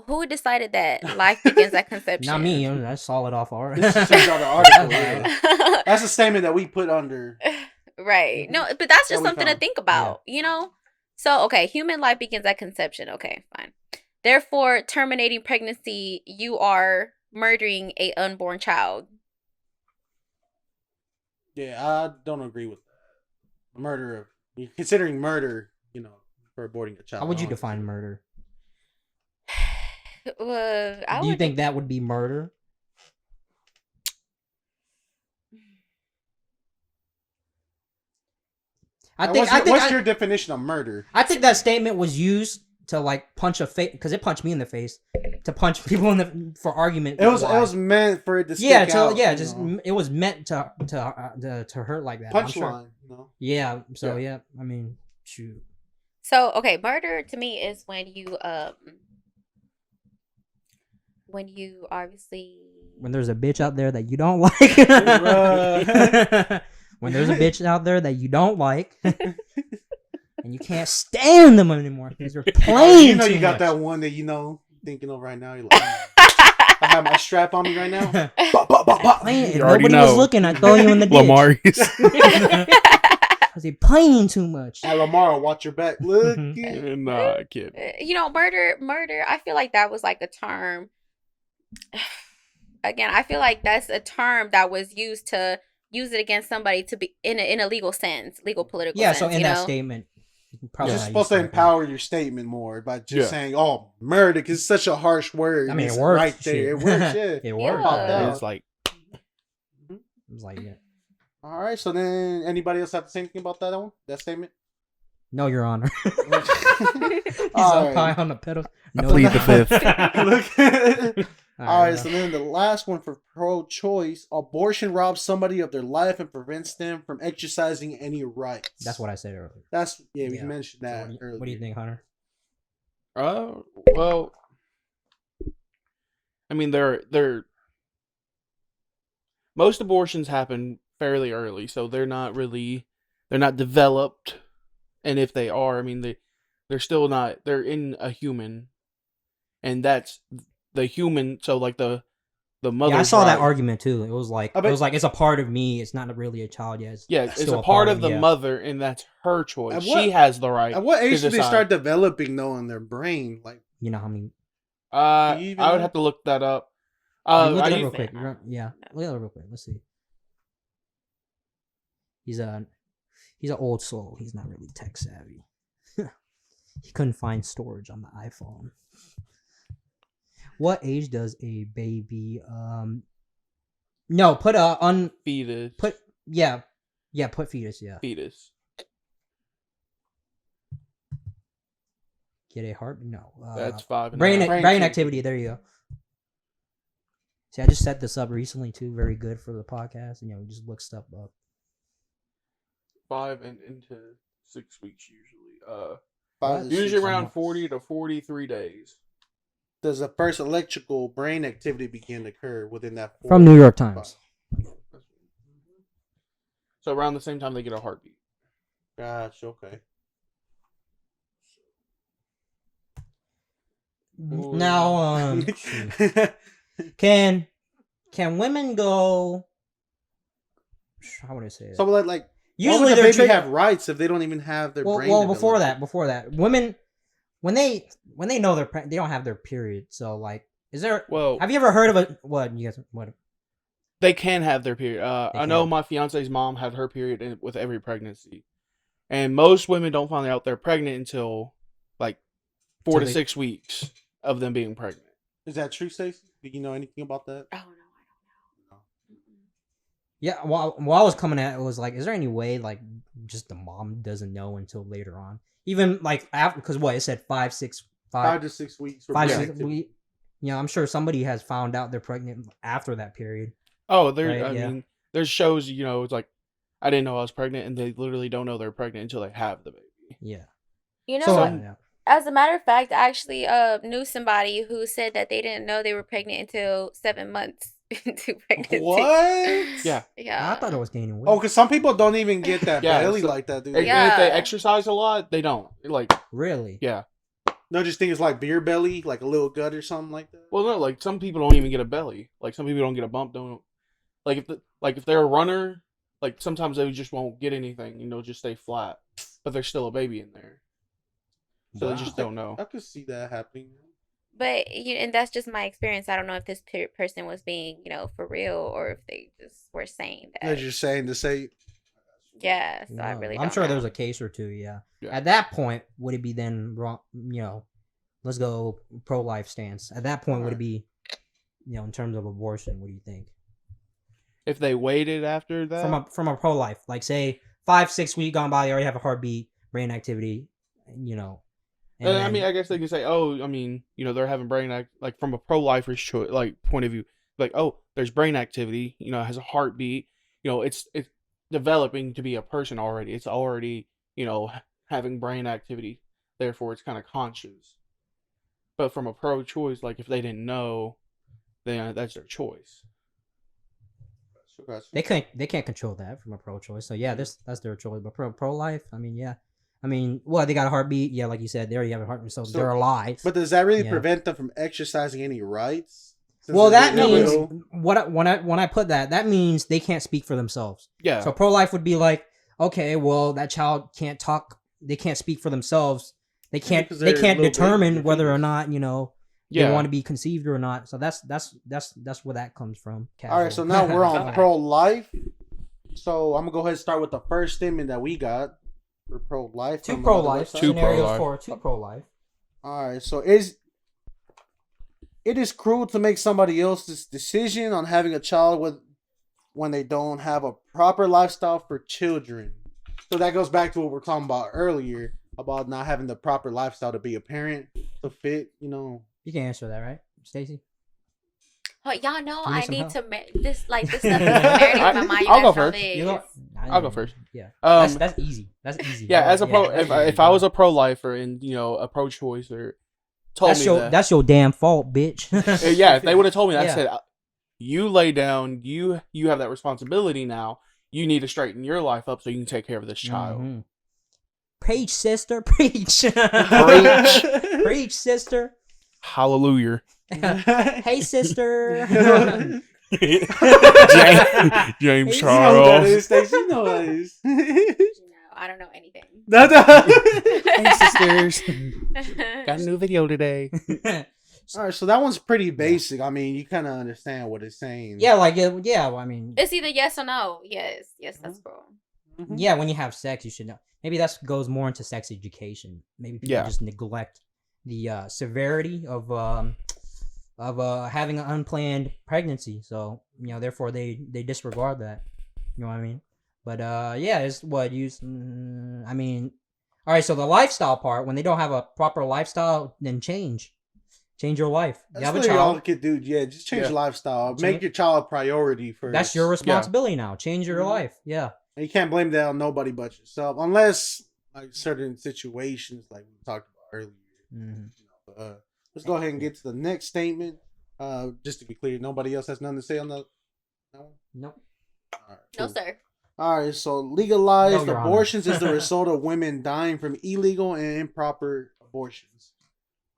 who decided that life begins at conception? Not me. I saw it off already. This is straight out of the article. Yeah. That's a statement that we put under. Right. No, but that's just something to think about, So, okay, human life begins at conception. Okay, fine. Therefore, terminating pregnancy, you are murdering a unborn child. Yeah, I don't agree with that. Murder, considering murder, for aborting a child. How would you define murder? Do you think that would be murder? What's your definition of murder? I think that statement was used to like punch a face because it punched me in the face to punch people for argument. It was meant for it to stick out. It was meant to hurt like that. Punchline, Yeah. So yeah, I mean, shoot. So okay, murder to me is when obviously when there's a bitch out there that you don't like. When there's a bitch out there that you don't like. And you can't stand them anymore because they're playing. You got that one that thinking of right now. You're like, I have my strap on me right now. If nobody was looking, I'd throw you in the ditch. Lamar. Because they're playing too much. Hey, Lamar, watch your back. Look. Nah, kid. Murder. I feel like that was like a term. Again, I feel like that's a term that was used to use it against somebody to be in a legal sense, legal political sense. Yeah, so in that statement, you're supposed to empower your statement more by just saying, "Oh, murder," because it's such a harsh word. I mean, it works. Right there, it works. Yeah, it works. Yeah. It's like, yeah. All right. So then, anybody else have to say anything about that statement? No, Your Honor. He's up high on the pedal. I plead the fifth. All right, so then the last one for pro-choice: abortion robs somebody of their life and prevents them from exercising any rights. That's what I said earlier. We mentioned that earlier. What do you think, Hunter? Well, I mean, most abortions happen fairly early, so they're not developed, and if they are, I mean, they're still not. They're in a human, and that's the human. So like the mother. Yeah, I saw that argument too. It was like it's a part of me. It's not really a child yet. It's a part of the mother, and that's her choice. She has the right. At what age do they start developing though in their brain? Like, you know how many? I would have to look that up. Look it up real quick. Look it up real quick. Let's see. He's an old soul. He's not really tech savvy. He couldn't find storage on the iPhone. What age does a baby no, put fetus. Put fetus, yeah. Fetus. Get a heart? No. That's 5. Brain activity, there you go. See, I just set this up recently too. Very good for the podcast. And, we just look stuff up. 5 and into 6 weeks usually. 5 to Usually 6 around months. 40 to 43 days. Does the first electrical brain activity begin to occur within that? From New York Times. So around the same time they get a heartbeat. Gosh, okay. Now, can women go? How would I say it? So like Usually the they're baby have rights if they don't even have their brain. well, before developed? that, women when they know they don't have their period. So like, is there? Well, Have you ever heard of a what? You guys what? they can have their period. They I know can. my fiance's mom had her period with every pregnancy, and most women don't find out they're pregnant until like 4 to 6 weeks of them being pregnant. Is that true, Stacey? Do you know anything about that? Oh no, I don't know. Yeah, while I was coming at it was like, is there any way like just the mom doesn't know until later on? Even like after, because what it said 5 to 6 weeks. For 5 brain 6 activity. weeks. I'm sure somebody has found out they're pregnant after that period. Oh, Right, I yeah. mean, there's shows, it's like, I didn't know I was pregnant, and they literally don't know they're pregnant until they have the baby. Yeah. You know So what? yeah. As a matter of fact, I actually knew somebody who said that they didn't know they were pregnant until 7 months into pregnancy. What? Yeah. Yeah. I thought it was gaining weight. Oh, because some people don't even get that Yeah, belly so- like that, dude. And Yeah. if they exercise a lot, they don't. Like, Really? yeah. No, just think it's like beer belly, like a little gut or something like that. Well, no, like, some people don't even get a belly. Like, some people don't get a bump, don't. Like, if they're a runner, like, sometimes they just won't get anything, just stay flat. But there's still a baby in there. So they just don't know. I could see that happening. But and that's just my experience. I don't know if this person was being, for real, or if they just were saying that. As you're saying to say, Yeah, so I No, really I'm don't sure know. there's a case or two, yeah. Yeah. At that point, would it be then wrong, let's go pro-life stance. At that point, would it be, in terms of abortion, what do you think? If they waited after that, From a pro-life, like say 5 6 weeks gone by, they already have a heartbeat, brain activity, and I then- mean, I guess they could say, oh, I mean, they're having like from a pro-lifer's point of view, like, oh, there's brain activity, it has a heartbeat, it's developing to be a person already. It's already, having brain activity. Therefore, it's kind of conscious. But from a pro-choice, like if they didn't know, then that's their choice. they can't control that from a pro-choice. So yeah, that's their choice. But pro-life, I mean, yeah. I mean, well, they got a heartbeat. Yeah, like you said, they already have a heartbeat, so they're alive. But does that really Yeah. prevent them from exercising any rights? Since Well, they're that means little? when I put that means they can't speak for themselves. Yeah. So pro-life would be like, okay, well, that child can't talk. They can't speak for themselves. They can't because they're little determine babies, whether or babies. not they yeah. want to be conceived or not. So that's where that comes from. All right, so Casual. now we're on Okay. pro-life. So I'm gonna go ahead and start with the first statement that we got. For pro-life. two from pro-life another website. Two scenarios pro-life. for two pro-life. All right, so it is cruel to make somebody else's decision on having a child when they don't have a proper lifestyle for children. So that goes back to what we we're talking about earlier about not having the proper lifestyle to be a parent to fit. You can answer that, right, Stacey? Oh, y'all know You need I some need help? to this stuff is marinating in my mind. You I'll go guys know first. this. I'll go first. Yeah, Um, that's easy. That's easy. yeah, as a pro, that's easy. if I was a pro-lifer and a pro-choicer told that's me your that, that's your damn fault, bitch. yeah, if they would have told me that, I Yeah. said, you lay down, you have that responsibility now. You need to straighten your life up so you can take care of this child. Mhm. Preach, sister, preach. Preach. Preach, sister. Hallelujah. Hey, sister. James You You know who that Charles. is, Stacey. You know who that is. No, I don't know anything. Hey, sisters. Got a new video today. All right, so that one's pretty basic. I mean, you kind of understand what it's saying. yeah, like yeah. Well, I mean, It's either yes or no. Yes, that's cool. Mhm. yeah. When you have sex, you should know. Maybe that goes more into sex education. Maybe people Yeah. just neglect the severity of having an unplanned pregnancy. So therefore they disregard that. You know what I mean? But yeah, it's what use. I mean, all right. So the lifestyle part, when they don't have a proper lifestyle, then change. Change your life. You That's have a literally all child. it could do. Yeah, just change Yeah. your lifestyle. Change- Make your child a priority first. That's your responsibility now. Change your Mhm. life. Yeah. And you can't blame that on nobody but yourself, unless like certain situations, like we talked about earlier. Mhm. Let's go ahead and get to the next statement. Just to be clear, nobody else has nothing to say on that one. Nope. All right, No, cool. sir. All right, so legalized No, Your Honor. abortions is the result of women dying from illegal and improper abortions.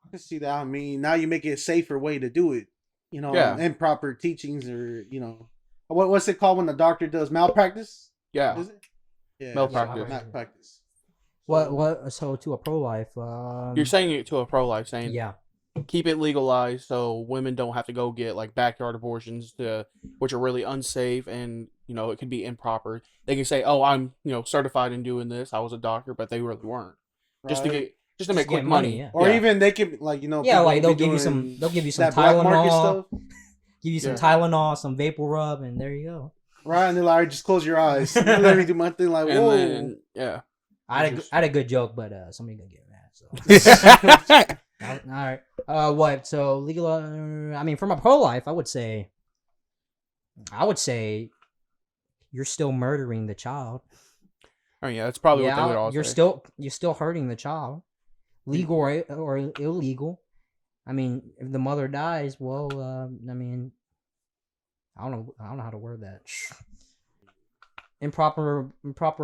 I can see that. I mean, now you make it a safer way to do it. You know, Yeah. improper teachings or, what's it called when the doctor does malpractice? Yeah. Is it? Yeah, Malpractice. malpractice. What? So to a pro-life. You're saying it to a pro-life, saying Yeah. keep it legalized so women don't have to go get like backyard abortions which are really unsafe and it could be improper. They can say, "Oh, I'm certified in doing this. I was a doctor," but they really weren't. Just to Right. make to quick get money. money, yeah. Or Yeah. even they could Yeah, people like will they'll be give you doing some that black market Tylenol, stuff. give you some Yeah. Tylenol, some vapor rub, and there you go. Right, and they're like, just close your eyes. Let me do my thing. Like, And whoa. then yeah. I Just- had a good joke, but somebody gonna get mad. So all right. What? So legal? I mean, from a pro-life, I would say you're still murdering the child. Oh yeah, that's probably what they would all you're say. still hurting the child, legal or illegal. I mean, if the mother dies, well, I mean, I don't know how to word that. Improper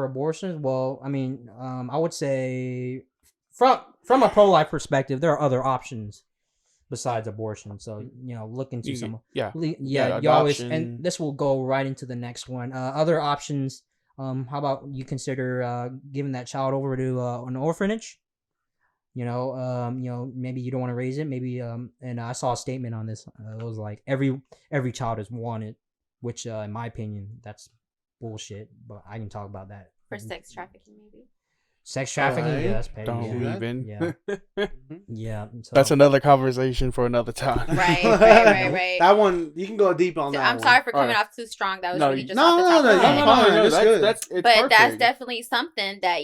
abortions. Well, I mean, I would say from a pro-life perspective, there are other options besides abortion. So look into some. Yeah. Yeah, you always, and this will go right into the next one. Other options. How about you consider giving that child over to an orphanage? Maybe you don't want to raise it. Maybe and I saw a statement on this. It was like every child is wanted, which in my opinion, that's bullshit. But I can talk about that. For sex trafficking, maybe. Sex trafficking, Right. yeah, that's petty. Don't Yeah. even. Yeah. Yeah. So, That's another conversation for another time. Right. That one, you can go deep on that I'm one. sorry for coming Alright. off too strong. That was No, really just no, off the top of no, my you're head. fine. That's good. It's But that's perfect. definitely something that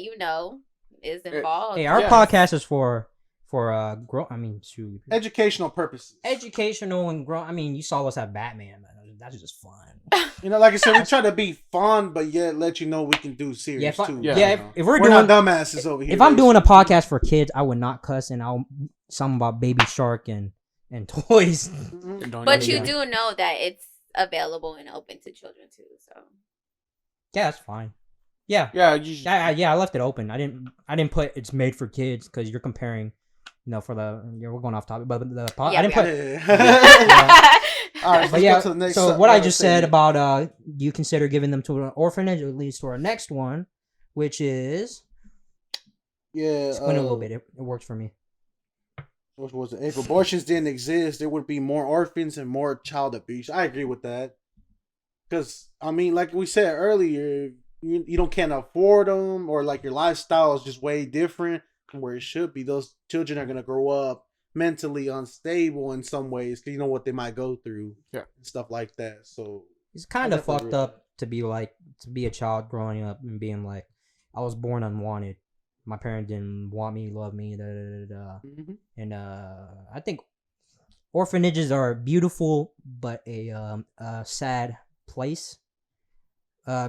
is involved. hey, our Yeah. podcast is for I mean, shoot, Educational purposes. educational and grow. I mean, you saw us have Batman, man. That's just fun. Like I said, we try to be fun, but yet let you know we can do serious Yeah, too. if we're We're doing not dumbasses over here. if I'm doing a podcast for kids, I would not cuss and I'll something about Baby Shark and toys. Mhm. But you Yeah. do know that it's available and open to children too. So Yeah, that's fine. Yeah, Yeah, you just, I left it open. I didn't put it's made for kids because you're comparing. We're going off topic, but I Yeah, didn't we put. Yeah. All right, But let's yeah, go to the next. so what I just said about do you consider giving them to an orphanage, or at least to our next one, which is explain it a little bit. It works for me. What was it? If abortions didn't exist, there would be more orphans and more child abuse. I agree with that. Because, I mean, like we said earlier, you can't afford them, or like your lifestyle is just way different from where it should be. Those children are going to grow up mentally unstable in some ways because you know what they might go through. Yeah. And stuff like that. So It's kind I of definitely fucked agree. up to be a child growing up and being like, I was born unwanted. My parent didn't want me, love me, Mhm. and I think orphanages are beautiful, but a sad place.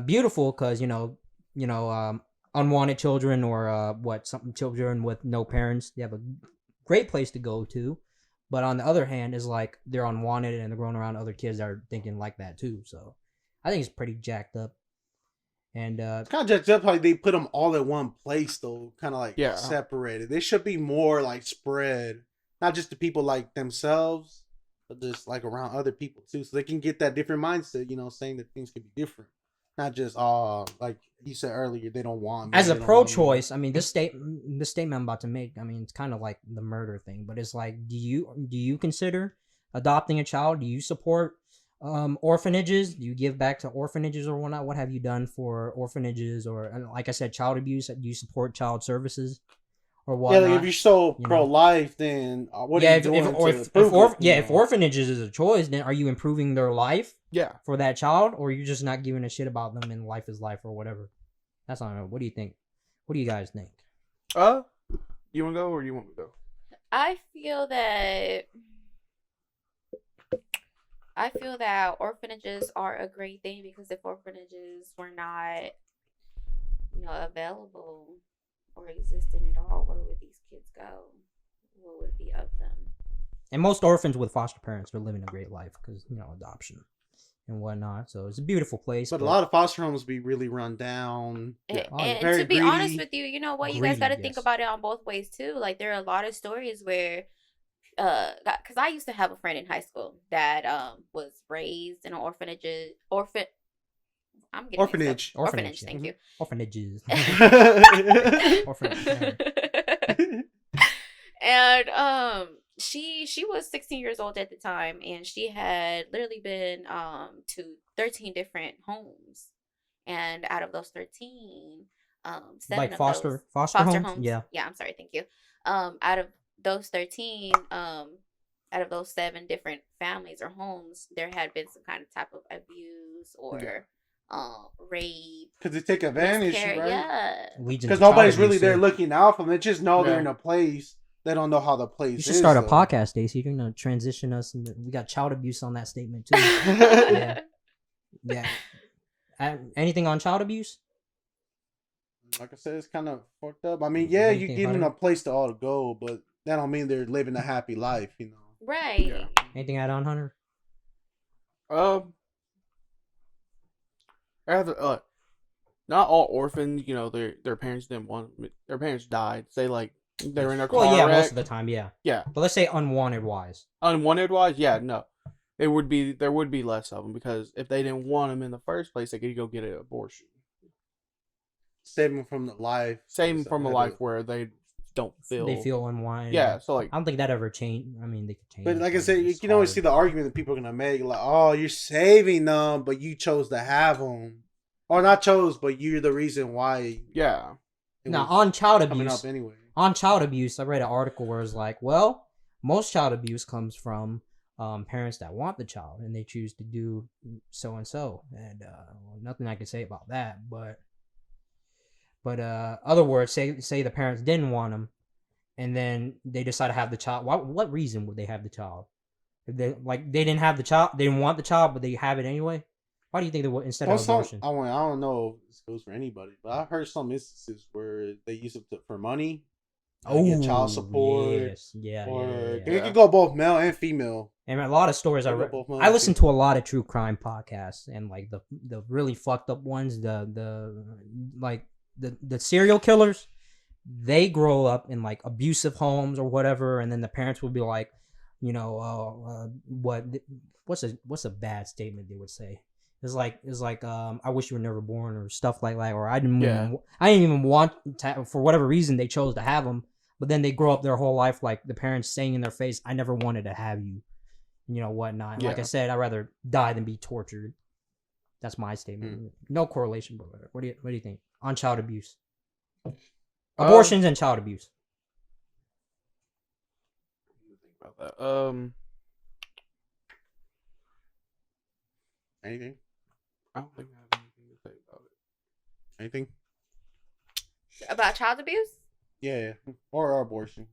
Beautiful because unwanted children or some children with no parents, they have a great place to go to. But on the other hand, is like they're unwanted and they're growing around other kids that are thinking like that too. So I think it's pretty jacked up. And It's kind of jacked up how they put them all in one place, though. Kind of like Yeah. separated. They should be more like spread, not just to people like themselves, but just like around other people too, so they can get that different mindset. Saying that things could be different, not just like you said earlier, they don't want me. as a they don't want me. pro-choice, I mean, this statement I'm about to make, I mean, it's kind of like the murder thing, but it's like, do you consider adopting a child? Do you support orphanages? Do you give back to orphanages or whatnot? What have you done for orphanages or, like I said, child abuse? Do you support child services or Yeah, whatnot? like if you're so you know. pro-life, then what Yeah, are you doing to if orphanages is a choice, then are you improving their life yeah. for that child, or you're just not giving a shit about them and life is life or whatever? That's not. What do you think? What do you guys think? You want to go or you want me to go? I feel that I feel that orphanages are a great thing because if orphanages were not, available or existing at all, where would these kids go? What would be of them? And most orphans with foster parents are living a great life because adoption and whatnot. So it's a beautiful place. But a lot of foster homes be really run down. And Very to be honest greedy. with you, you know what? You guys got to Greedy, think yes. about it on both ways too. Like there are a lot of stories where, because I used to have a friend in high school that was raised in an orphanage. I'm getting Orphanage. Orphanage, Thank you. Orphanages. That's Orphanage. And she was 16 years old at the time, and she had literally been to 13 different homes, and out of those 13, 7 Like of foster those homes? Yeah. I'm sorry, thank you. Out of those 13, out of those 7 different families or homes, there had been some kind of type of abuse or rape. because they take advantage, miscarriage. right? Yeah. Legion Because to child nobody's really abuse, there yeah. looking out for them. They just know they're Yeah. in a place. They don't know how the place You is. should start a though. podcast, Stacey. You're gonna transition us, and we got child abuse on that statement too. yeah. Yeah. Anything on child abuse? Like I said, it's kind of fucked up. I mean, yeah, What do you you think, give them Hunter? a place to all to go, but that don't mean they're living a happy life, you know. Right. Yeah. Anything add on, Hunter? Rather, not all orphans. Their parents didn't want. Their parents died. Say like they're in a car Well, yeah, wreck. most of the time, yeah. Yeah. But let's say unwanted wise. Unwanted wise, yeah, no. There would be less of them because if they didn't want them in the first place, they could go get an abortion. Save them from the life. Save them from a life where they don't feel. They feel unwanted. Yeah, so like I don't think that ever changed. I mean, they could change. But like I but said, you it's can always hard. see the argument that people are gonna make, like, "Oh, you're saving them, but you chose to have them, or not chose, but you're the reason why." yeah. it Now was on child coming abuse, up anyway. I read an article where it's like, well, most child abuse comes from parents that want the child and they choose to do so and so, and nothing I can say about that. But other words, say the parents didn't want them, and then they decide to have the child. What reason would they have the child? If they didn't have the child, they didn't want the child, but they have it anyway. Why do you think they would instead of abortion? I don't know if this goes for anybody, but I've heard some instances where they use it for money. Get child support. Yes. Yeah. It could go both male and female. And a lot of stories I They go read. both male I and listen to a lot of true crime podcasts, and like the really fucked up ones, the serial killers, they grow up in like abusive homes or whatever, and then the parents will be like, what's a bad statement they would say? It's like I wish you were never born or stuff like that, or I didn't even want to, for whatever reason they chose to have them, but then they grow up their whole life like the parents saying in their face, I never wanted to have you, whatnot. Like I said, I'd rather die than be tortured. That's my statement. No correlation, but whatever. What do you think on child abuse, abortions and child abuse? Think about that. Anything? I don't think I have anything to say about it. Anything? About child abuse? Yeah. Or abortion.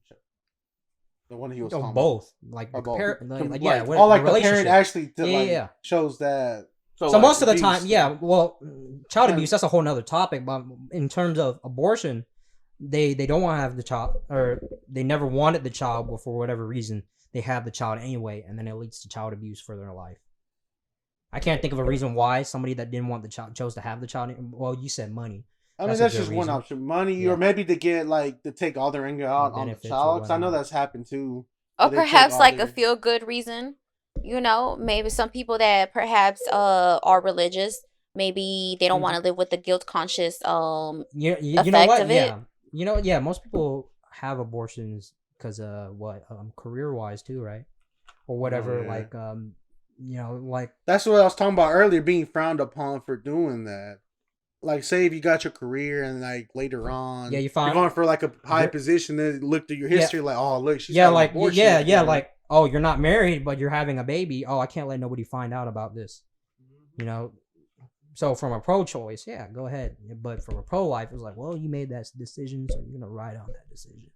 The one he was talking Both. Like, Or both. what the parent actually shows that. So like, most of the abuse, time, yeah. child abuse, that's a whole nother topic. But in terms of abortion, they don't want to have the child, or they never wanted the child, but for whatever reason, they have the child anyway, and then it leads to child abuse for their life. I can't think of a reason why somebody that didn't want the child chose to have the child. Well, you said money. I mean, That's that's a good just one reason. option. Money, Yeah. or maybe to get, to take all their anger out on the Benefits or child. 'Cause I know whatnot. that's happened too. Or They take perhaps all like a their- feel good reason. Maybe some people that perhaps are religious, maybe they don't want to live with the guilt conscious You know effect what? of it. Yeah. Most people have abortions because career wise too, right? Or whatever. Yeah. That's what I was talking about earlier, being frowned upon for doing that. Like, say if you got your career and later on, Yeah, you you're find- going for a high position, then look through your history, oh look, she's yeah, having like an abortion yeah, before. like, oh, you're not married, but you're having a baby. Oh, I can't let nobody find out about this. So from a pro-choice, yeah, go ahead. But from a pro-life, it's like, well, you made that decision, so you're gonna ride on that decision.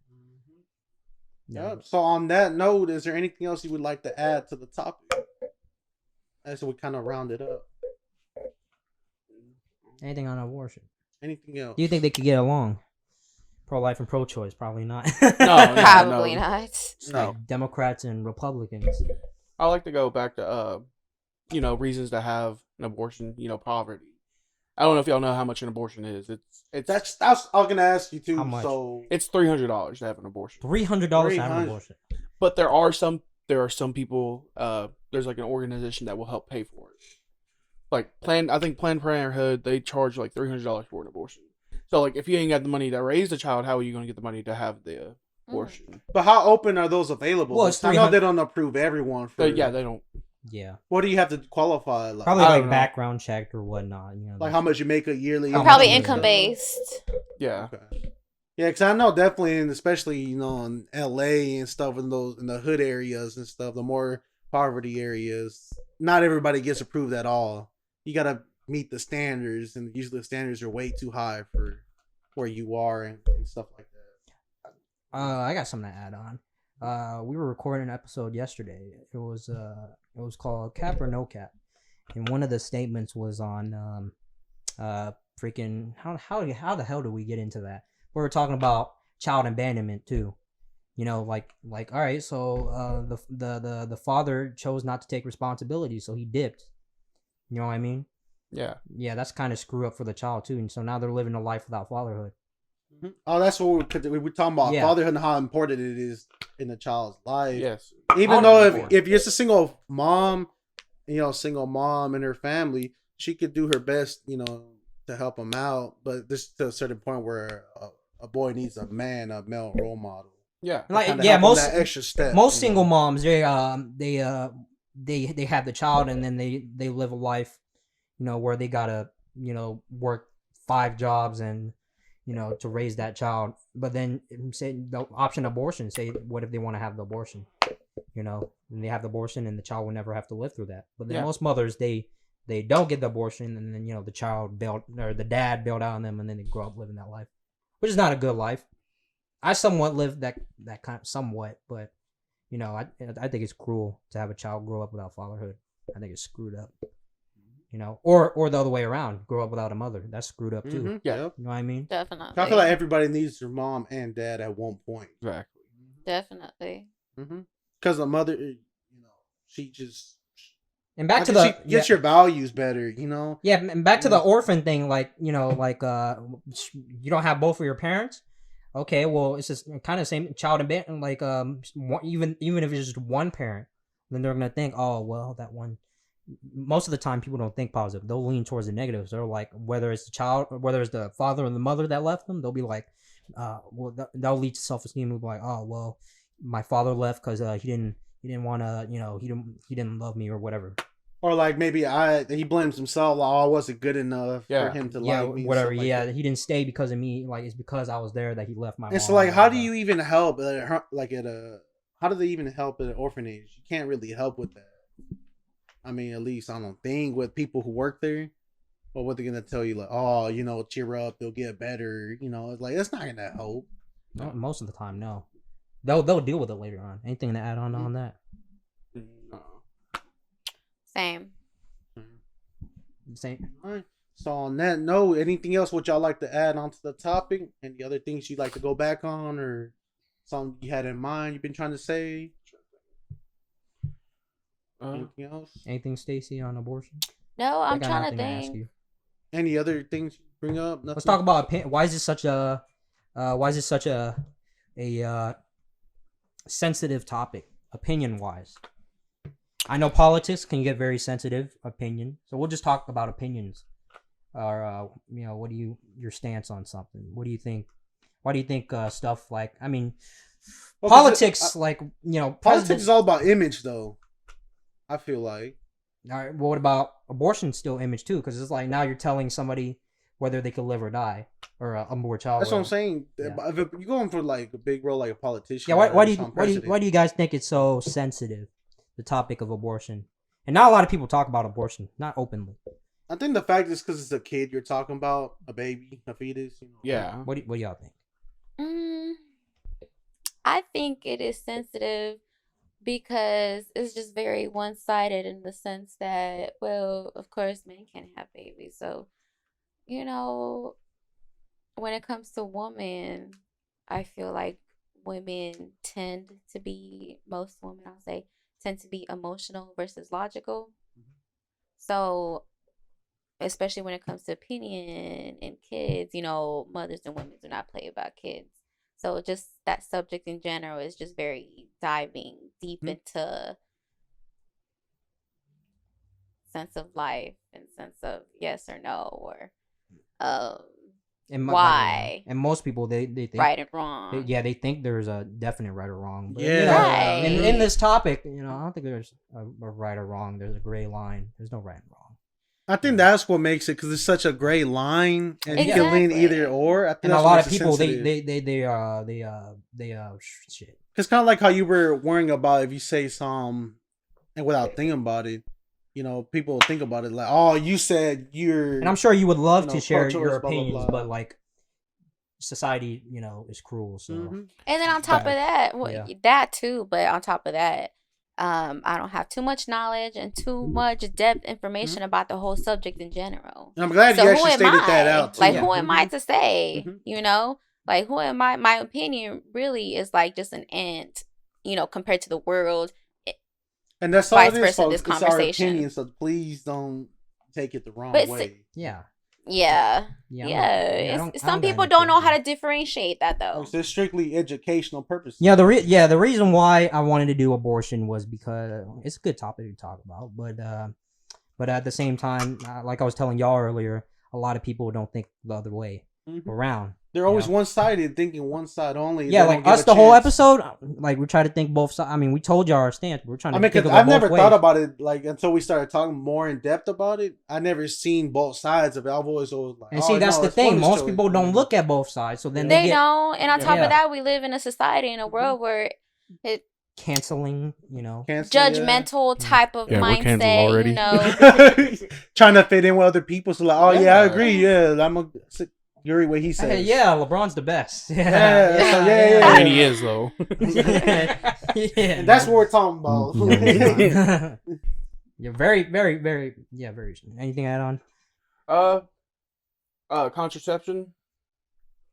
Yep. So on that note, is there anything else you would like to add to the topic? That's what we kind of rounded up. Anything on abortion? Anything else? Do you think they could get along? Pro-life and pro-choice? Probably not. No, Probably not. It's No. like Democrats and Republicans. I like to go back to reasons to have an abortion. Poverty. I don't know if y'all know how much an abortion is. That's I was gonna ask you too. How much? So It's $300 to have an abortion. $300 to have an $300. abortion. But there are some people. There's like an organization that will help pay for it. Like I think Planned Parenthood, they charge like $300 for an abortion. So like, if you ain't got the money to raise the child, how are you gonna get the money to have the abortion? but how open are those available? Well, it's I know 300 they don't approve everyone. For They don't. Yeah. What do you have to qualify? Like, Probably I like don't know. background checked or whatnot. like how much you make a yearly? How Probably much income based. Yeah. Okay. Yeah, because I know definitely, and especially in L.A. and stuff, in the hood areas and stuff, the more poverty areas, not everybody gets approved at all. You gotta meet the standards, and usually the standards are way too high for where you are and stuff like that. I got something to add on. We were recording an episode yesterday. It was called Cap or No Cap, and one of the statements was on freaking how the hell do we get into that? We were talking about child abandonment too. Like all right, so the father chose not to take responsibility, so he dipped. You know what I mean? Yeah. Yeah, that's kind of screw up for the child too, and so now they're living a life without fatherhood. Oh, that's what we're talking about. Yeah. Fatherhood and how important it is in a child's life. Yes. Even though if you're just a single mom, single mom and her family, she could do her best, to help them out. But there's to a certain point where a boy needs a male role model. Yeah. Like Kinda yeah, help 'em most that extra step. most single moms they have the child and then they live a life, where they gotta work 5 jobs and to raise that child. But then say the option abortion. Say what if they want to have the abortion, and they have the abortion and the child will never have to live through that. But then most mothers they don't get the abortion and then the child bailed or the dad bailed out on them and then they grow up living that life, which is not a good life. I somewhat live that kind of somewhat, but I think it's cruel to have a child grow up without fatherhood. I think it's screwed up. Or the other way around, grow up without a mother. That's screwed up too. Mm-hmm. Yeah. Yep. You know what I mean? Definitely. I feel like everybody needs their mom and dad at one point. Exactly. Definitely. Because the mother, she just And back to the she gets your values better. Yeah, and back to the orphan thing, like you don't have both of your parents. Okay, well it's just kind of same child abandonment. Like even if it's just one parent, then they're gonna think, oh well, that one. Most of the time, people don't think positive. They'll lean towards the negatives. They're like, whether it's the child, or whether it's the father or the mother that left them, they'll be like, they'll lead to self-esteem. They'll be like, oh well, my father left because he didn't want to, he didn't love me or whatever. Or like maybe he blames himself. Like, I wasn't good enough for him to like me. Whatever. Like Yeah, that. he didn't stay because of me. Like it's because I was there that he left my. And so mom, like, how do you even help? How do they even help at an orphanage? You can't really help with that. I mean, at least I don't think with people who work there. But what they're gonna tell you, like, oh, cheer up, they'll get better. It's like it's not gonna help. No, most of the time, no. They'll deal with it later on. Anything to add on that? Same. Same. All right. So on that note, anything else would y'all like to add onto the topic? Any other things you'd like to go back on, or something you had in mind you've been trying to say? Anything else? Anything, Stacey, on abortion? No, I'm I got trying to nothing ask think. you. Any other things you bring up? Nothing? Let's talk about why is this such a sensitive topic, opinion wise. I know politics can get very sensitive opinion, so we'll just talk about opinions. Or what do your stance on something? What do you think? Why do you think stuff like politics politics is all about image, though. I feel like. All right. Well, what about abortion? Still image too, because it's like now you're telling somebody whether they could live or die, or a more child. That's what I'm saying. Yeah. If you're going for like a big role, like a politician. Yeah. Why do you guys think it's so sensitive? The topic of abortion, and not a lot of people talk about abortion, not openly. I think the fact is because it's a kid you're talking about, a baby, a fetus. Yeah. What do y'all think? I think it is sensitive because it's just very one-sided in the sense that, well, of course, men can't have babies. So, you know, when it comes to women, I feel like women tend to be, most women, I'll say, tend to be emotional versus logical. So, especially when it comes to opinion and kids, mothers and women do not play about kids. So just that subject in general is just very diving deep into sense of life and sense of yes or no, or And why, and most people they think right and wrong. they think there's a definite right or wrong. But, Yeah. Right. in this topic, I don't think there's a right or wrong. There's a gray line. There's no right and wrong. I think that's what makes it, because it's such a gray line, and you can lean Exactly. either or. I think And a that's lot what of makes it people sensitive. shit. It's kind of like how you were worrying about if you say some and without thinking about it, people think about it like, oh, you said you're. And I'm sure you would love to share pro-choice, your blah, blah, opinions, blah. but like society, is cruel. So Mhm. And then on top of that, that too, but on top of that, I don't have too much knowledge and too much depth information about the whole subject in general. And I'm glad So you who actually am stated I? that out too. Like, who am I to say? Mhm. Like, who am I? My opinion really is like just an ant, compared to the world. And that's all Vice it is, versa, folks. this It's our conversation. opinion, so please don't take it the wrong But way. yeah. Yeah. I don't Some got people any don't know opinion. how to differentiate that though. It's strictly educational purposes. Yeah, the reason why I wanted to do abortion was because it's a good topic to talk about, but at the same time, like I was telling y'all earlier, a lot of people don't think the other way around. They're always one-sided, thinking one side only. Yeah, They like don't give us, a the whole chance. episode, like we try to think both sides. I mean, we told y'all our stance. We're trying to think because of it I've never both thought ways. about it like until we started talking more in depth about it. I never seen both sides of it. I've always like, And see, that's the it's thing. women's Most choice. people don't look at both sides, so then They they get don't. And on top Yeah. of that, we live in a society, in a world where it canceling. judgmental type of Yeah, we're canceled mindset, already. Trying to fit in with other people. So like, oh yeah, I Yeah. agree. Yeah, I'm a Yuri. What he says. Hey, yeah, LeBron's the best. Yeah. I mean, he is though. yeah, And that's what we're talking about. No. You're very, very, very, very. Anything to add on? Contraception,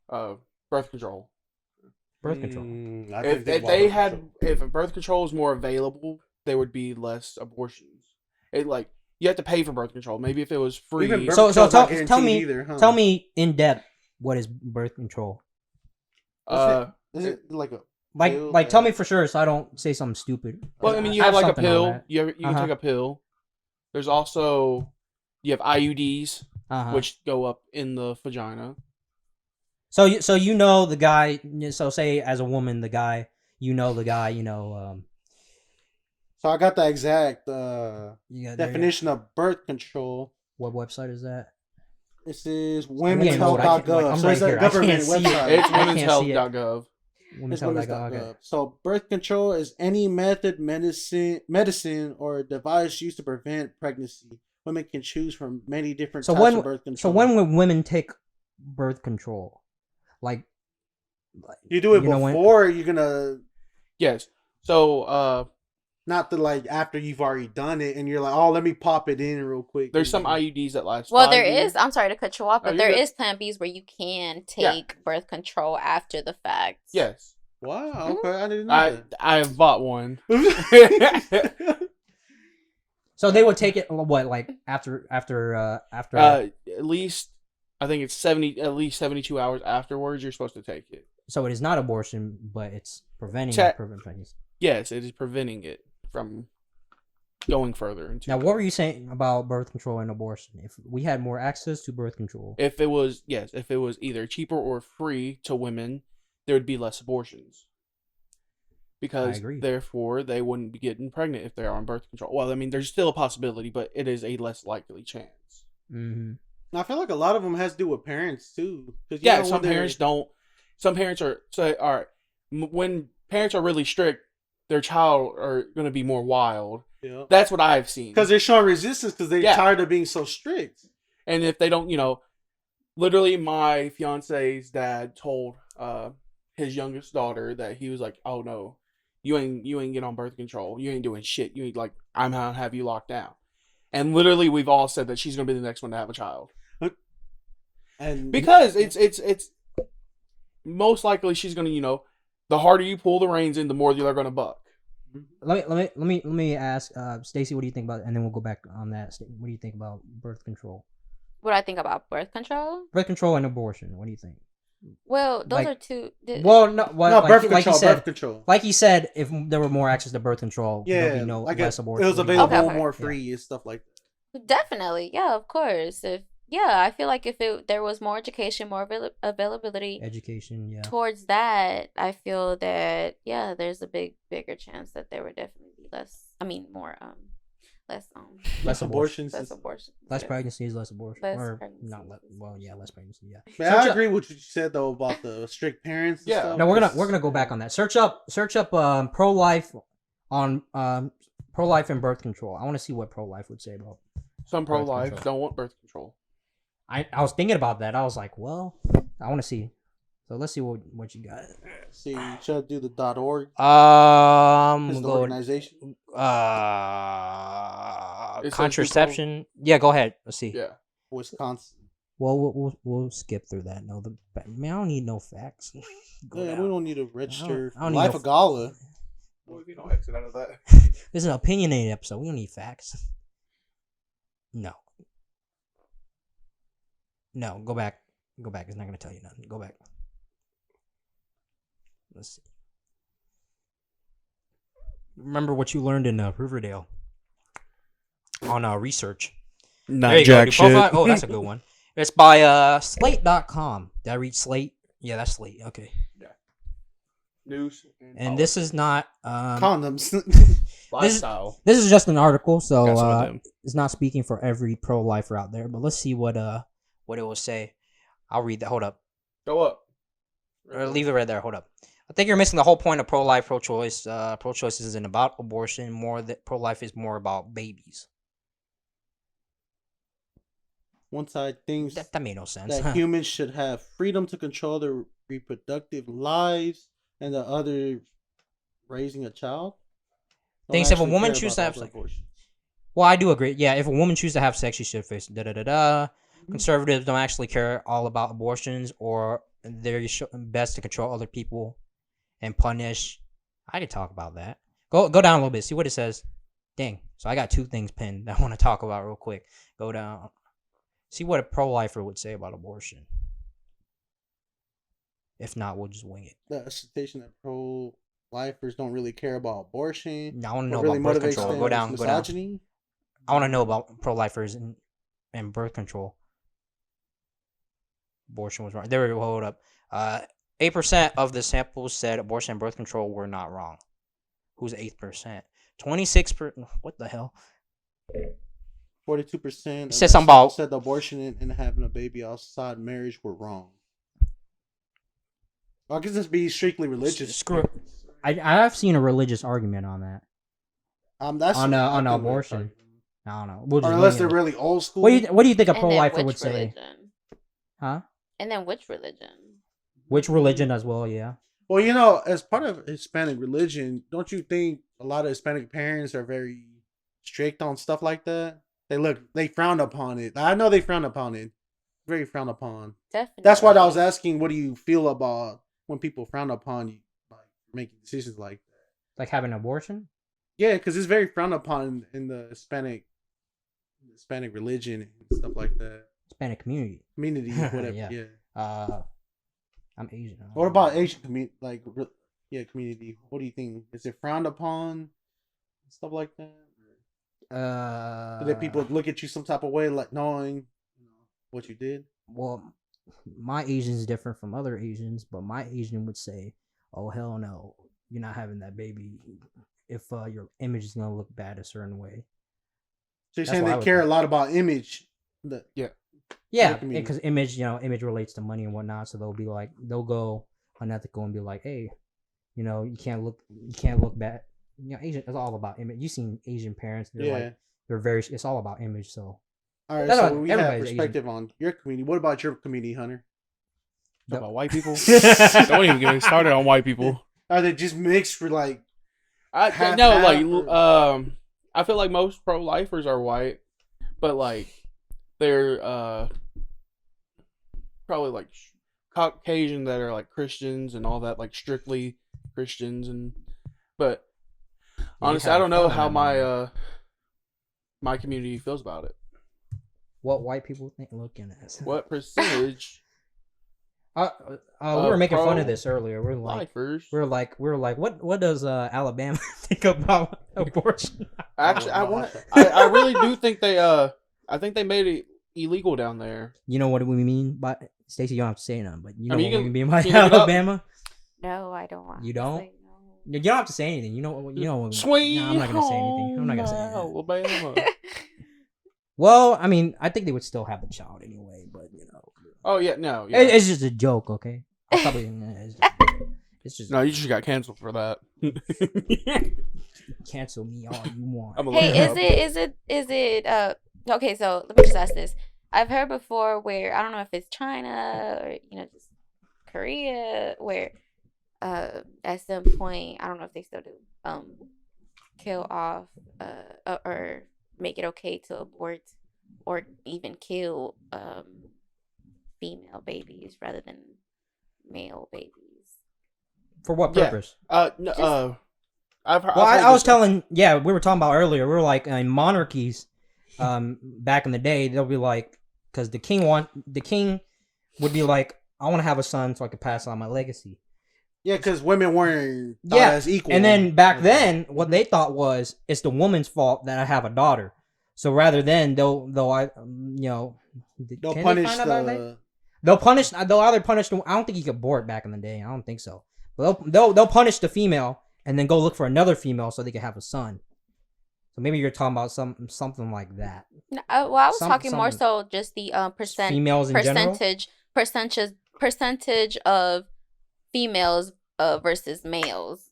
birth control. Birth control. I If think if birth control is more available, there would be less abortions. You have to pay for birth control. Maybe if it was free. Even birth So control's not tell me, guaranteed either, huh? tell me in depth what is birth control. Is it like a Like tell me for sure, so I don't say something stupid. well, I mean, you have like a something on pill. that. You can take a pill. There's also you have IUDs, which go up in the vagina. So you know the guy. So say as a woman, the guy. So I got the exact definition of birth control. What website is that? This is getting old. womenshealth.gov. So it's a government website. It's I can't see it. womenshealth.gov. It's women's.gov. So birth control is any method, medicine, or device used to prevent pregnancy. Women can choose from many different types of birth control. So when would women take birth control? Like you do it before you're gonna. Yes. So not the after you've already done it and you're like, oh, let me pop it in real quick. There's some IUDs that last. Well, 5 there years. is. I'm sorry to cut you off, but there good. is Plan Bs where you can take birth control after the fact. Yes. Wow. Okay, I didn't know that. I have bought one. So they would take it after at least I think it's at least 72 hours afterwards you're supposed to take it. So it is not abortion, but it's preventing pregnancy. Yes, it is preventing it from going further into. Now, what were you saying about birth control and abortion? If we had more access to birth control, if it was either cheaper or free to women, there would be less abortions. Because therefore they wouldn't be getting pregnant if they're on birth control. Well, I mean, there's still a possibility, but it is a less likely chance. Mm-hmm. I feel like a lot of them has to do with parents too. Yeah, some parents don't. Some parents when parents are really strict, their child are going to be more wild. Yeah. That's what I've seen. Because they're showing resistance because they're tired of being so strict. And if they don't, literally my fiance's dad told his youngest daughter that he was like, oh no, you ain't get on birth control. You ain't doing shit. You ain't like, I'm gonna have you locked down. And literally, we've all said that she's gonna be the next one to have a child. And Because it's most likely she's gonna, the harder you pull the reins in, the more they're gonna buck. Let me ask Stacey, what do you think about it? And then we'll go back on that. What do you think about birth control? What I think about birth control? Birth control and abortion. What do you think? Well, those Like- are two. Well, no, well, no, birth control. Birth control. Like he said, if there were more access to birth control, there'd Yeah, be no like less it abortion. was What do you think? available Okay. more free and stuff like that. Definitely, yeah, of course. I feel like if there was more education, more availability Education, yeah. towards that, I feel that there's a bigger chance that there would definitely be less Less abortions. less abortions. Less pregnancy is less abortion. Less Or pregnancy. not less pregnancy, yeah. Man, Search I up- agree with what you said though about the strict parents. And Yeah. stuff. No, we're gonna go back on that. Search up pro life on pro life and birth control. I want to see what pro life would say about. Some Birth pro-life control. don't want birth control. I was thinking about that. I was like, well, I want to see. So let's see what you got. See, should I do the .org? It's the Go organization. It says contraception. Yeah, go ahead. Let's see. Yeah. Wisconsin. Well, we'll skip through that. No, man, I don't need no facts. Go Yeah, down. we don't need to register. I don't need Life no of Gala. Well, if you don't exit out of that. This is an opinionated episode. We don't need facts. No. No, go back. Go back. It's not gonna tell you nothing. Go back. Let's see. Remember what you learned in Riverdale on research. Not There you go. jack New shit. profile. Oh, that's a good one. It's by Slate.com. Did I read Slate? Yeah, that's Slate. Okay. News. And this is not Condoms. lifestyle. this is just an article, so Got some of them. it's not speaking for every pro-lifer out there, but let's see what it will say. I'll read that. Hold up. Go up. Or leave it right there. Hold up. I think you're missing the whole point of pro-life, pro-choice. Pro-choice isn't about abortion. More that pro-life is more about babies. One side thinks That made no sense. that humans should have freedom to control their reproductive lives, and the other raising a child. Don't Thinks if a actually woman care chooses about to have all the sex. abortions. Well, I do agree. Yeah, if a woman chooses to have sex, she should face da-da-da-da. Conservatives don't actually care all about abortions, or they're best to control other people and punish. I could talk about that. Go down a little bit. See what it says. Dang. So I got two things pinned that I want to talk about real quick. Go down. See what a pro-lifer would say about abortion. If not, we'll just wing it. The assertion that pro-lifers don't really care about abortion. I want to know What really about birth motivates control. them Go is down. misogyny. I want to know about pro-lifers and birth control. Abortion was wrong. There we go. Hold up. 8% of the samples said abortion and birth control were not wrong. Who's 8%? 26%. What the hell? 42% said something about- said the abortion and having a baby outside marriage were wrong. I guess this be strictly religious. Screw it. I've seen a religious argument on that. That's On I think abortion. they're- I don't know. We'll Or just unless wing they're it. really old school. What do you think a And then pro-lifer which would say? religion? Huh? And then which religion? Which religion as well? Yeah. Well, you know, as part of Hispanic religion, don't you think a lot of Hispanic parents are very strict on stuff like that? They frown upon it. I know they frown upon it. Very frowned upon. Definitely. That's why I was asking, what do you feel about when people frown upon you, like making decisions like that? Like having an abortion? Yeah, because it's very frowned upon in the Hispanic religion and stuff like that. Hispanic community. Community, whatever. Yeah. yeah. I'm Asian. I don't What know. about Asian community? Community. What do you think? Is it frowned upon? Stuff like that. Do they people look at you some type of way, like knowing what you did? Well, my Asian is different from other Asians, but my Asian would say, "Oh hell no, you're not having that baby if your image is gonna look bad a certain way." So you're That's saying what I they would care a think. lot about image. Yeah, community. because image relates to money and whatnot, so they'll go unethical and be like, "Hey, you can't look bad." Asian is all about image. You've seen Asian parents; it's all about image. So All right. That's So not- we have everybody's perspective on your community. What about your community, Hunter? Talk about white people. Don't even get me started on white people. Are they just mixed for like I half, no half, like or- I feel like most pro-lifers are white, but like they're probably like Caucasian that are like Christians and all that, like strictly Christians, and but honestly, I don't know how my community feels about it. What white people think looking at us. What percentage We were making fun of this earlier. lifers? We're like, what does Alabama think about abortion? Actually, I really do think I think they made it illegal down there. You know what we mean by Stacey? You don't have to say nothing, but you know I mean, what we mean by can you look it up? Alabama. No, I don't want. You to don't? say no. You don't have to say anything. You know. Sweet. No, I'm not gonna say anything. I'm not gonna say anything. Alabama. Well, I mean, I think they would still have the child anyway, but you know. Oh yeah, no. Yeah. It's just a joke, okay? I'll probably. It's just No, you just got canceled for that. cancel me all you want. I'm gonna look Hey, it is up. it okay, so let me just ask this. I've heard before where I don't know if it's China or just Korea where at some point I don't know if they still do kill off or make it okay to abort or even kill female babies rather than male babies. For what Yeah. purpose? No, I've heard. Well, I've heard I was this- telling, yeah, we were talking about earlier. We were like in monarchies, back in the day, they'll be like, because the king would be like, I want to have a son so I could pass on my legacy. Yeah, because women weren't thought Yeah, as equal. and then back then, what they thought was it's the woman's fault that I have a daughter. So rather than they'll punish they'll either punish the, I don't think you could abort back in the day. I don't think so. But they'll punish the female and then go look for another female so they can have a son. So maybe you're talking about something like that. No, well, I was talking more so just the Females in general? percentage of females versus males.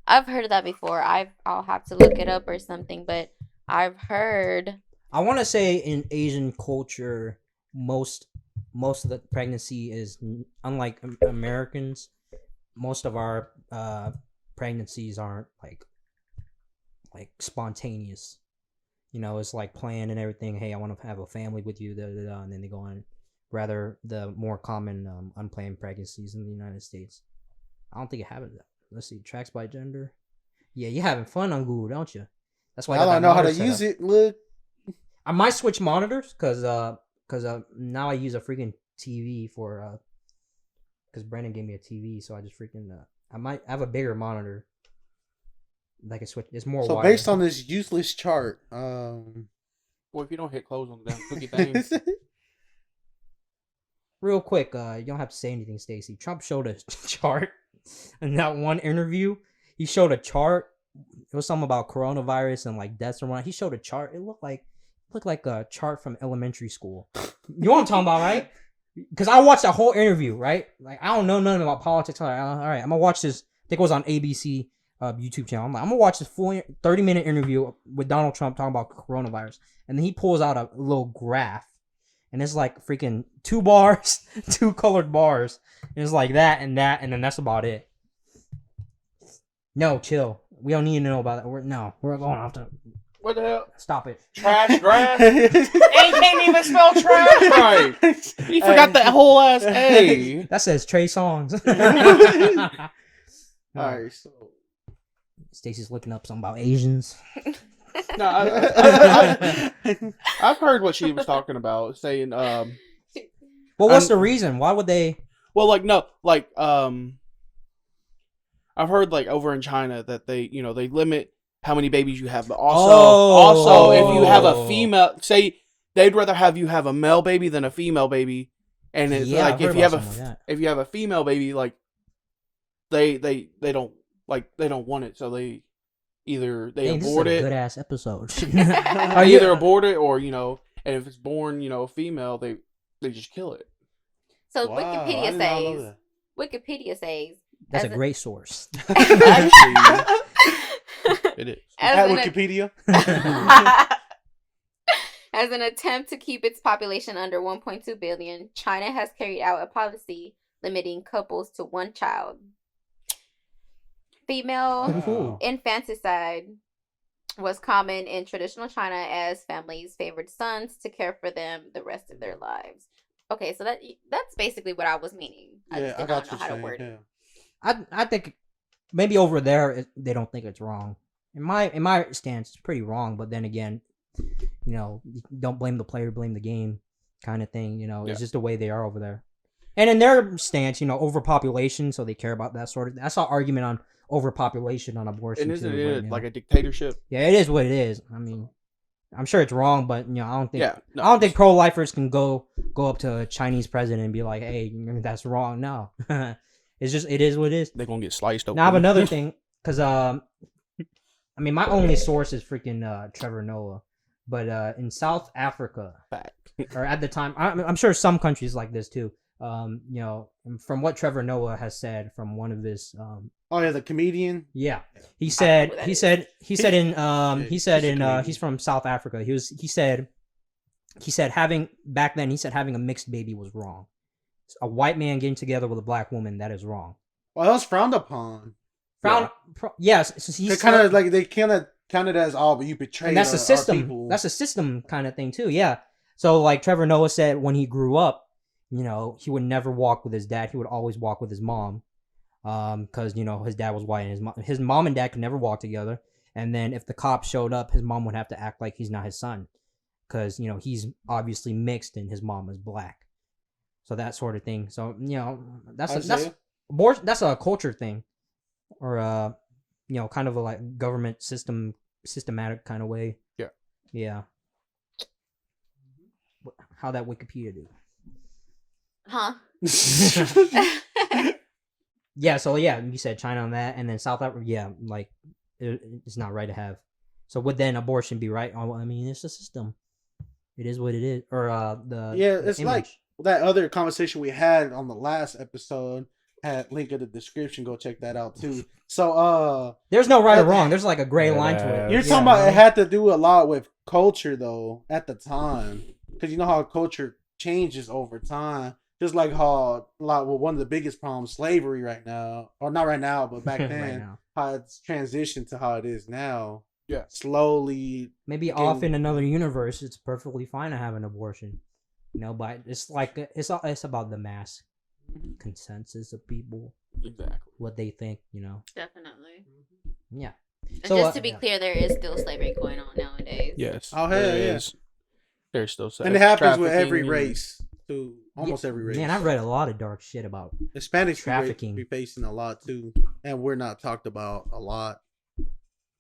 I've heard of that before. I'll have to look it up or something, but I've heard. I want to say in Asian culture, most of the pregnancy is, unlike Americans, most of our pregnancies aren't like spontaneous. It's like planned and everything. Hey, I want to have a family with you, and then they go on. Rather, the more common unplanned pregnancies in the United States. I don't think it happens. Let's see, tracks by gender. Yeah, you're having fun on Google, don't you? That's why I don't know how to use it. Look, I might switch monitors because now I use a freaking TV for because Brandon gave me a TV, so I just freaking I might have a bigger monitor. That I can switch. It's more. So wide. based on this useless chart, Well, if you don't hit close on the damn cookie thing. Real quick, you don't have to say anything, Stacey. Trump showed a chart in that one interview. He showed a chart. It was something about coronavirus and like deaths and whatnot. He showed a chart. It looked like a chart from elementary school. You know what I'm talking about, right? Because I watched that whole interview, right? Like I don't know nothing about politics. All right, I'm gonna watch this. I think it was on ABC YouTube channel. I'm gonna watch this full 30-minute interview with Donald Trump talking about coronavirus, and then he pulls out a little graph. And it's like freaking 2 bars, 2 colored bars. And it's like that, and then that's about it. No, chill. We don't need to know about that. We're going off to. What the hell? Stop it. Trash grass? And he can't even spell trash right. He forgot that whole ass A. That says Trey Songs. all right. So Stacey's looking up something about Asians. No, I've heard what she was talking about, saying Well, what's the reason? Why would they? Well, I've heard like over in China that they limit how many babies you have, but also if you have a female, say they'd rather have you have a male baby than a female baby, and it's like if you have a female baby, like they don't want it, so they either abort it. Good ass episode. Either abort it or and if it's born a female, they just kill it. So wow, I did not know that. Wikipedia says that's a great source. Actually, it is. At Wikipedia. As an attempt to keep its population under 1.2 billion, China has carried out a policy limiting couples to 1 child. Female Ooh. infanticide was common in traditional China as families favored sons to care for them the rest of their lives. Okay, so that's basically what I was meaning. I Yeah, just I did got not know you how to saying. word Yeah. it. I think maybe over there they don't think it's wrong. In my stance, it's pretty wrong. But then again, you know, don't blame the player, blame the game, kind of thing. You know, it's just the way they are over there. And in their stance, you know, overpopulation, so they care about that sort of. I saw argument on overpopulation on abortion. And isn't too, it but, you like know. a dictatorship? Yeah, it is what it is. I mean, I'm sure it's wrong, but you know, I don't think. Yeah, no, I don't think pro-lifers can go up to a Chinese president and be like, "Hey, that's wrong." No, it's just it is what it is. They're gonna get sliced open. Now I have another thing, because I mean, my only source is freaking Trevor Noah, but in South Africa, Fact. or at the time, I'm sure some countries like this too. You know, from what Trevor Noah has said from one of his Oh yeah, the comedian. yeah. He know said who that he is. said he said in he's he said a in comedian. he's from South Africa. He said having back then he said having a mixed baby was wrong. A white man getting together with a black woman, that is wrong. Well, that was frowned upon. Yes, so he They said- kind of like they kind of counted as but you betrayed. and that's a our system. people. That's a system kind of thing too. Yeah. So like Trevor Noah said when he grew up, you know, he would never walk with his dad. He would always walk with his mom. Because you know his dad was white and his mom and dad could never walk together. And then if the cops showed up, his mom would have to act like he's not his son, because you know he's obviously mixed and his mom is black. So that sort of thing. So you know that's a culture thing, or you know, kind of a like government systematic kind of way. Yeah. Yeah. How that Wikipedia do? Huh? Yeah, so yeah, you said China on that, and then South Africa. Yeah, like it's not right to have. So would then abortion be right? Oh, I mean, it's a system. It is what it is, or it's like that other conversation we had on the last episode. Had link in the description. Go check that out too. So there's no right or wrong. There's like a gray line to it. you're talking about it had to do a lot with culture though at the time, because you know how culture changes over time. Just like how one of the biggest problems, slavery right now, or not right now, but back then, Right now. how it's transitioned to how it is now. Yeah. Slowly. Maybe off in another universe, it's perfectly fine to have an abortion. You know, but it's like it's about the mass consensus of people, Exactly. what they think. You know. Definitely. Yeah. And So, just to be yeah. clear, there is still slavery going on nowadays. Yes. Oh, hell there yeah. is. There's still sex And it happens with trafficking every and- race. To almost every race. Man, I've read a lot of dark shit about. Hispanics trafficking. be facing a lot too, and we're not talked about a lot.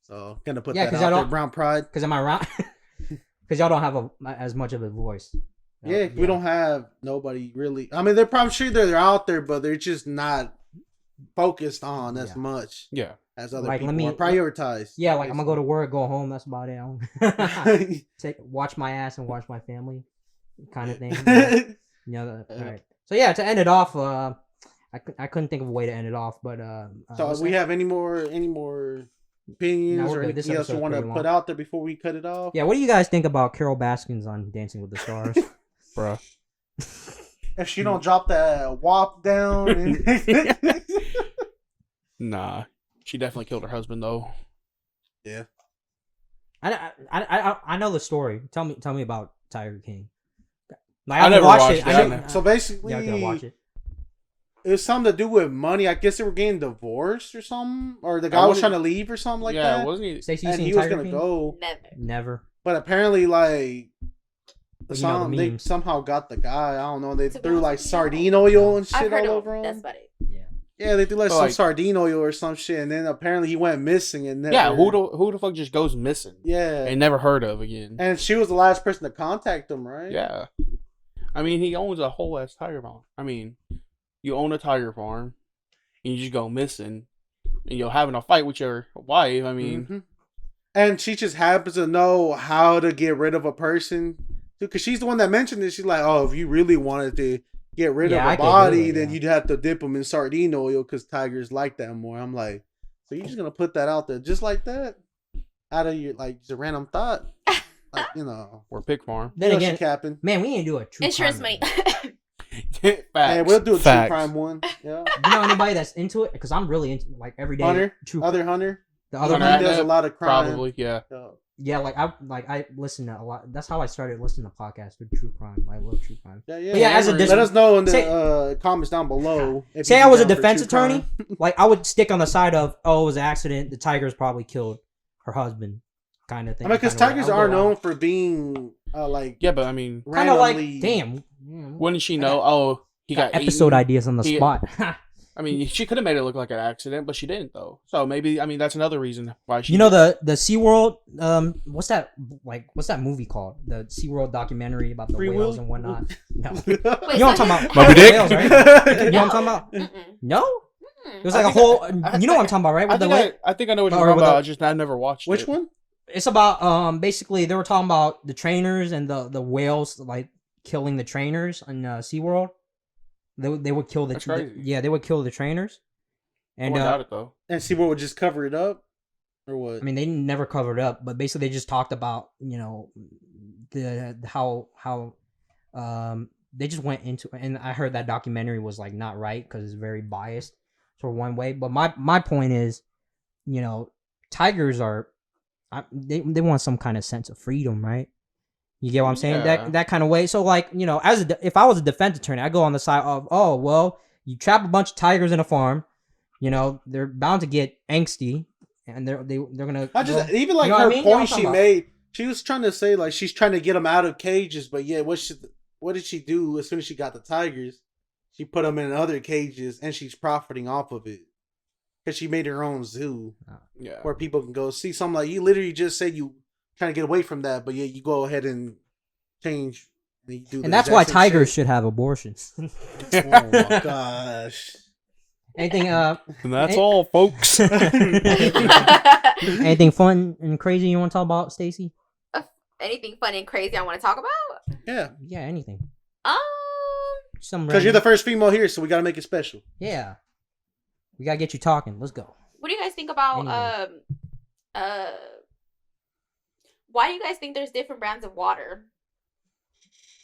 So gonna put Yeah, that 'cause out I there. don't- Brown pride. Because am I right? Because y'all don't have as much of a voice. Yeah, we don't have nobody really. I mean, they're probably sure they're out there, but they're just not focused on as Yeah. much Yeah. as other Like, let people me- are prioritized. Yeah, like I'm gonna go to work, go home. That's about it. Watch my ass and watch my family, kind of thing. Yeah. All right. So yeah, to end it off, I couldn't think of a way to end it off, but So, what's we that? have any more opinions No, we're or good. This anything else you episode's want to pretty put long. out there before we cut it off? Yeah, what do you guys think about Carol Baskins on Dancing with the Stars? Bruh. If she don't drop that wop down, and... Nah. She definitely killed her husband though. yeah. I know the story. Tell me about Tiger King. Like, I never watched it. I didn't- So basically, yeah, I gotta watch it. it was something to do with money. I guess they were getting divorced or something, or the guy was trying to leave or something like yeah, that. wasn't he? Stacey, you And seen he was Tiger gonna King? go, Never. Never. but apparently, like, But you know the they memes. somehow got the guy. I don't know. They To be threw honest like with you, sardine oil and I've shit heard all of over him. That's about it. Yeah. Yeah, they threw like But, some like- sardine oil or some shit, and then apparently he went missing. And never, Yeah, who the fuck just goes missing? Yeah, And never heard of again. and she was the last person to contact him, right? Yeah. I mean, he owns a whole ass tiger farm. I mean, you own a tiger farm, and you just go missing, and you're having a fight with your wife. I mean, Mhm. And she just happens to know how to get rid of a person, because she's the one that mentioned it. She's like, "Oh, if you really wanted to get rid Yeah, I of a could do body, it, then yeah. you'd have to dip them in sardine oil because tigers like that more." I'm like, so you're just gonna put that out there just like that, out of your like just a random thought, like we're a pig farm. Then you know, again, she capping. man, we need to do a true Insurance crime. mate. Facts. Hey, we'll do a Facts. true crime one. Yeah. You know anybody that's into it? Because I'm really into like every day. Hunter? True. Other Hunter? The other Hunter one. He does a lot of crime. Probably, yeah. Yeah, I listen to a lot. That's how I started listening to podcasts with true crime. I love true crime. Yeah, yeah. But yeah, as a let us know in say- the comments down below. If Say you'd I be was a down for defense true attorney, crime. like I would stick on the side of, oh, it was an accident. The Tigers probably killed her husband, kind of thing. I mean, because kinda way. tigers I'll are go known out. for being like Yeah, but I mean, kind of like, randomly- damn. wouldn't she know? Oh, he got Episode eaten? ideas on the He- spot. I mean, she could have made it look like an accident, but she didn't, though. So maybe, I mean, that's another reason why she. You know the SeaWorld, what's that movie called? The SeaWorld documentary about the Free whales Will? and whatnot. No. Wait, You know what I'm so talking about? Moby Dick? Whales, right? You know what I'm talking about? Mm-mm. No? Mm-mm. It was I like a think whole. I- You know what I'm talking about, right? I With the think I think I know what you're Or talking with about. the- I never watched Which it. one? It's about basically they were talking about the trainers and the whales like killing the trainers in SeaWorld. They would kill the, That's crazy. yeah, they would kill the trainers. I And wouldn't doubt it, though. And SeaWorld would just cover it up, or what? I mean, they never covered up, but basically they just talked about, you know, the how they just went into, and I heard that documentary was like not right because it's very biased for one way. But my point is, you know, tigers are, they want some kind of sense of freedom, right? You get what I'm saying? Yeah. That kind of way. So like, you know, if I was a defense attorney, I go on the side of, oh well, you trap a bunch of tigers in a farm. You know, they're bound to get angsty, and they're gonna. I just go- even like you know what her I mean? You know what I'm point she talking about? made. She was trying to say like she's trying to get them out of cages, but yeah, what did she do as soon as she got the tigers? She put them in other cages, and she's profiting off of it because she made her own zoo Yeah. where people can go see something. Like you literally just said you trying to get away from that, but yeah, you go ahead and change. And, you do the And that's why exact same tigers shit. should have abortions. Oh my gosh. Anything And that's Eh. all, folks. anything fun and crazy you want to talk about, Stacey? Anything fun and crazy I want to talk about? Yeah, Yeah, anything. Um, Some because you're the random- first female here, so we got to make it special. Yeah. We gotta get you talking. Let's go. what do you guys think about Anything. why do you guys think there's different brands of water?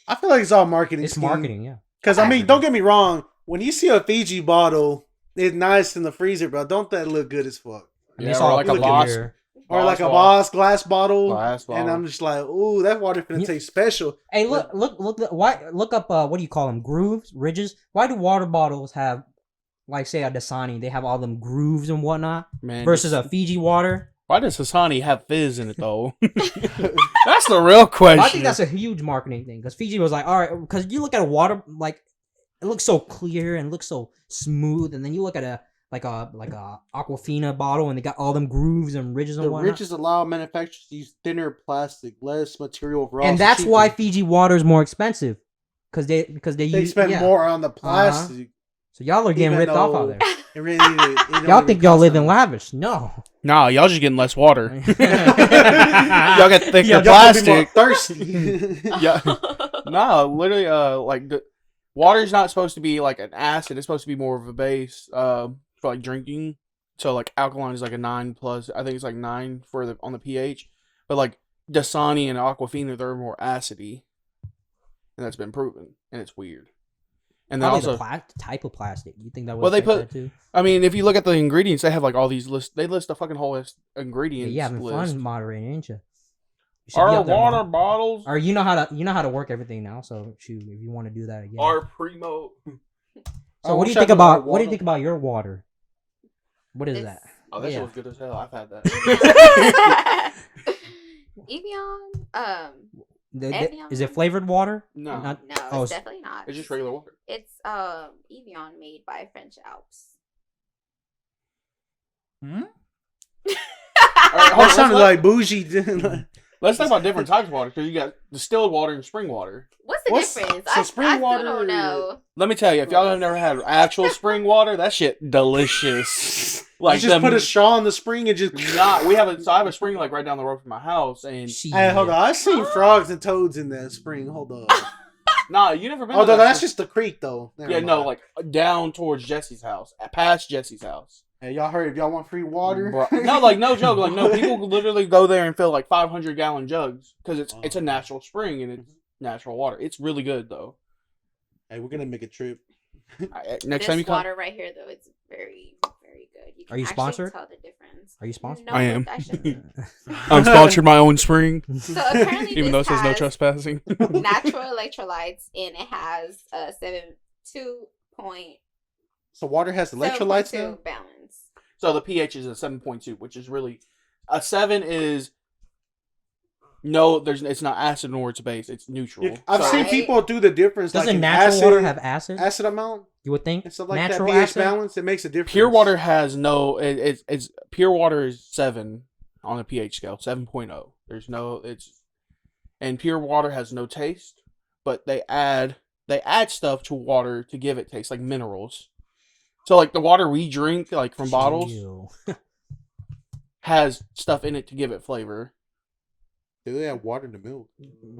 I feel like it's all marketing. It's marketing, yeah. Because I mean, don't get me wrong. When you see a Fiji bottle, it's nice in the freezer, bro. Don't that look good as fuck? I mean, Yeah, it's or all like a look Boss. here. Or like a Boss Boss glass bottle, Glass and bottle. I'm just like, ooh, that water finna Yeah. taste special. Hey, look! Why? Look up. What do you call them? Grooves, ridges. Why do water bottles have, like, say a Dasani? They have all them grooves and whatnot. Man, Versus a Fiji water. why does Hassani have fizz in it, though? That's the real question. I think that's a huge marketing thing because Fiji was like, all right, because you look at a water like it looks so clear and looks so smooth, and then you look at a Aquafina bottle and they got all them grooves and ridges and The whatnot. riches allow manufacturers to use thinner plastic, less material overall. And so that's cheaper. why Fiji water is more expensive because they they use spend yeah. more on the plastic. So y'all are getting even ripped off though- out there. It really, it don't Y'all even think y'all cost live in that lavish? No. Nah, y'all just getting less water. y'all Y'all get thicker much. Y'all gonna be more plastic. thirsty. Yeah. Nah, literally, like the water's not supposed to be like an acid. It's supposed to be more of a base, for like drinking. So like alkaline is like a 9+. I think it's like 9 for on the pH. But like Dasani and Aquafina, they're more acidy, and that's been proven, and it's weird. And then Probably also, the type of plastic. You think that would Well, they affect put- that too? I mean, if you look at the ingredients, they have like all these lists. They list a fucking whole list Yeah, ingredients you having list. fun moderating, ain't you? You should be Our up there more. water bottles Or you know how to work everything now. So shoot, if you want to do that again. are primo. So what do you think about your water? What is It's- that? Oh, that Yeah. shit was good as hell. I've had that. Evian? Is it flavored water? No, Not- No, Oh, it's definitely not. it's just regular water. It's Evian made by French Alps. Alright, hold That on, sounded let's like bougie. Let's talk about different types of water because you got distilled water and spring water. What's the What's- difference? so I spring water- still don't know. Let me tell you, if y'all have never had actual spring water, that shit delicious. Like Like you just them- put a straw in the spring and just. Nah, we have a. So I have a spring like right down the road from my house, and Hey, hold on. I've seen frogs and toads in that spring. Hold on. nah, you never been. Oh, to no, that that's spring. just the creek, though. Never Yeah, no, mind. like down towards Jesse's house, past Jesse's house. Hey, y'all heard if y'all want free water? Bro, no, like no joke, like no people literally go there and fill like 500-gallon jugs because it's a natural spring and it's natural water. It's really good though. Hey, we're gonna make a trip. Next This time you come, water right here, though, it's very, very good. You can Are you actually sponsored? Tell the difference. Are you sponsored? No, I am. Actually, I'm sponsored my own spring, so apparently, even though it this says no has trespassing. natural electrolytes, and it has a 7.2 So water has electrolytes now. balance. So the pH is a 7.2, which is really a 7 is no. It's not acid nor it's base. It's neutral. I've So- seen people do the difference. Doesn't like in natural acid, water have acid? acid amount You would think. and stuff like natural that. pH acid? balance. It makes a difference. Pure water has no. It's pure water is 7 on a pH scale, 7.0. There's no. And pure water has no taste, but they add stuff to water to give it taste, like minerals. So like the water we drink, like from bottles, Ew. has stuff in it to give it flavor. Do they have water in the milk?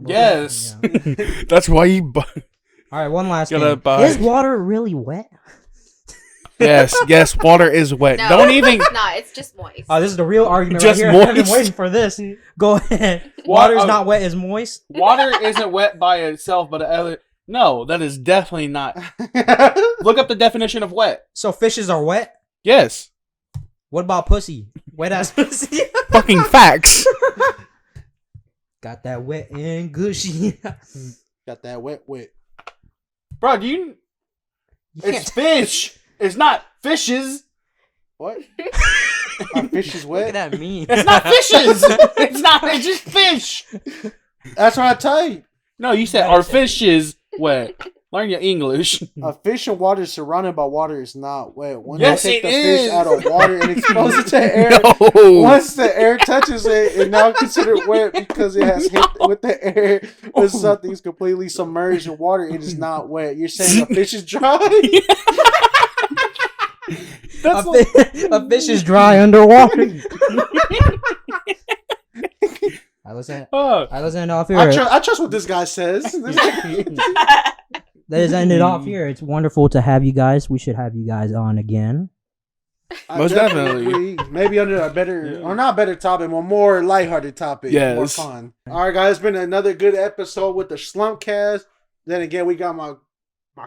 Yes, Yeah. that's why you. All right, one last Gotta thing. buy- Is water really wet? Yes, water is wet. No, Don't even. It's not. It's just moist. Oh, this is the real argument Just right here. I've been moist. waiting for this. Go ahead. Water's oh. not wet, it's moist. Water isn't wet by itself, but no, that is definitely not. Look up the definition of wet. So fishes are wet? Yes, What about pussy? Wet ass pussy. fucking facts. Got that wet and gushy. Got that wet. Bro, do you? You It's can't- fish. It's not fishes. What? Our fish is Look at wet. that mean. It's not fishes. It's not. It's just fish. That's what I tell you. No, you said our fish is wet. Learn your English. A fish in water surrounded by water is not wet. When Yes, they take it the fish is. out of water and expose it to air, No. once the air touches it, it's now considered wet because it has hit with the air. When something's completely submerged in water, it is not wet. You're saying a fish is dry? That's A fish is dry underwater. I listen. I listen off here. I trust what this guy says. That is ended off here. It's wonderful to have you guys. We should have you guys on again. Most definitely. Maybe under a better, or not better topic, but more lighthearted topic. Yes. More fun. All right, guys. It's been another good episode with the Shlumpedcast. Then again, we got my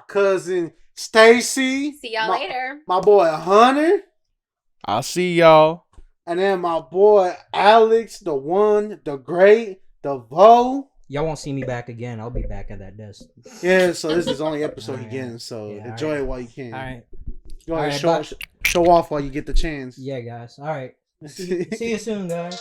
cousin Stacey. See y'all later. My boy Hunter. I'll see y'all. And then my boy Alex, the one, the great, the Vo. Y'all won't see me back again. I'll be back at that desk. Yeah, so this is only episode Alright. again. So Yeah, enjoy it while you can. All right. Go ahead, Alright, show off while you get the chance. Yeah, guys. All right. See you soon, guys.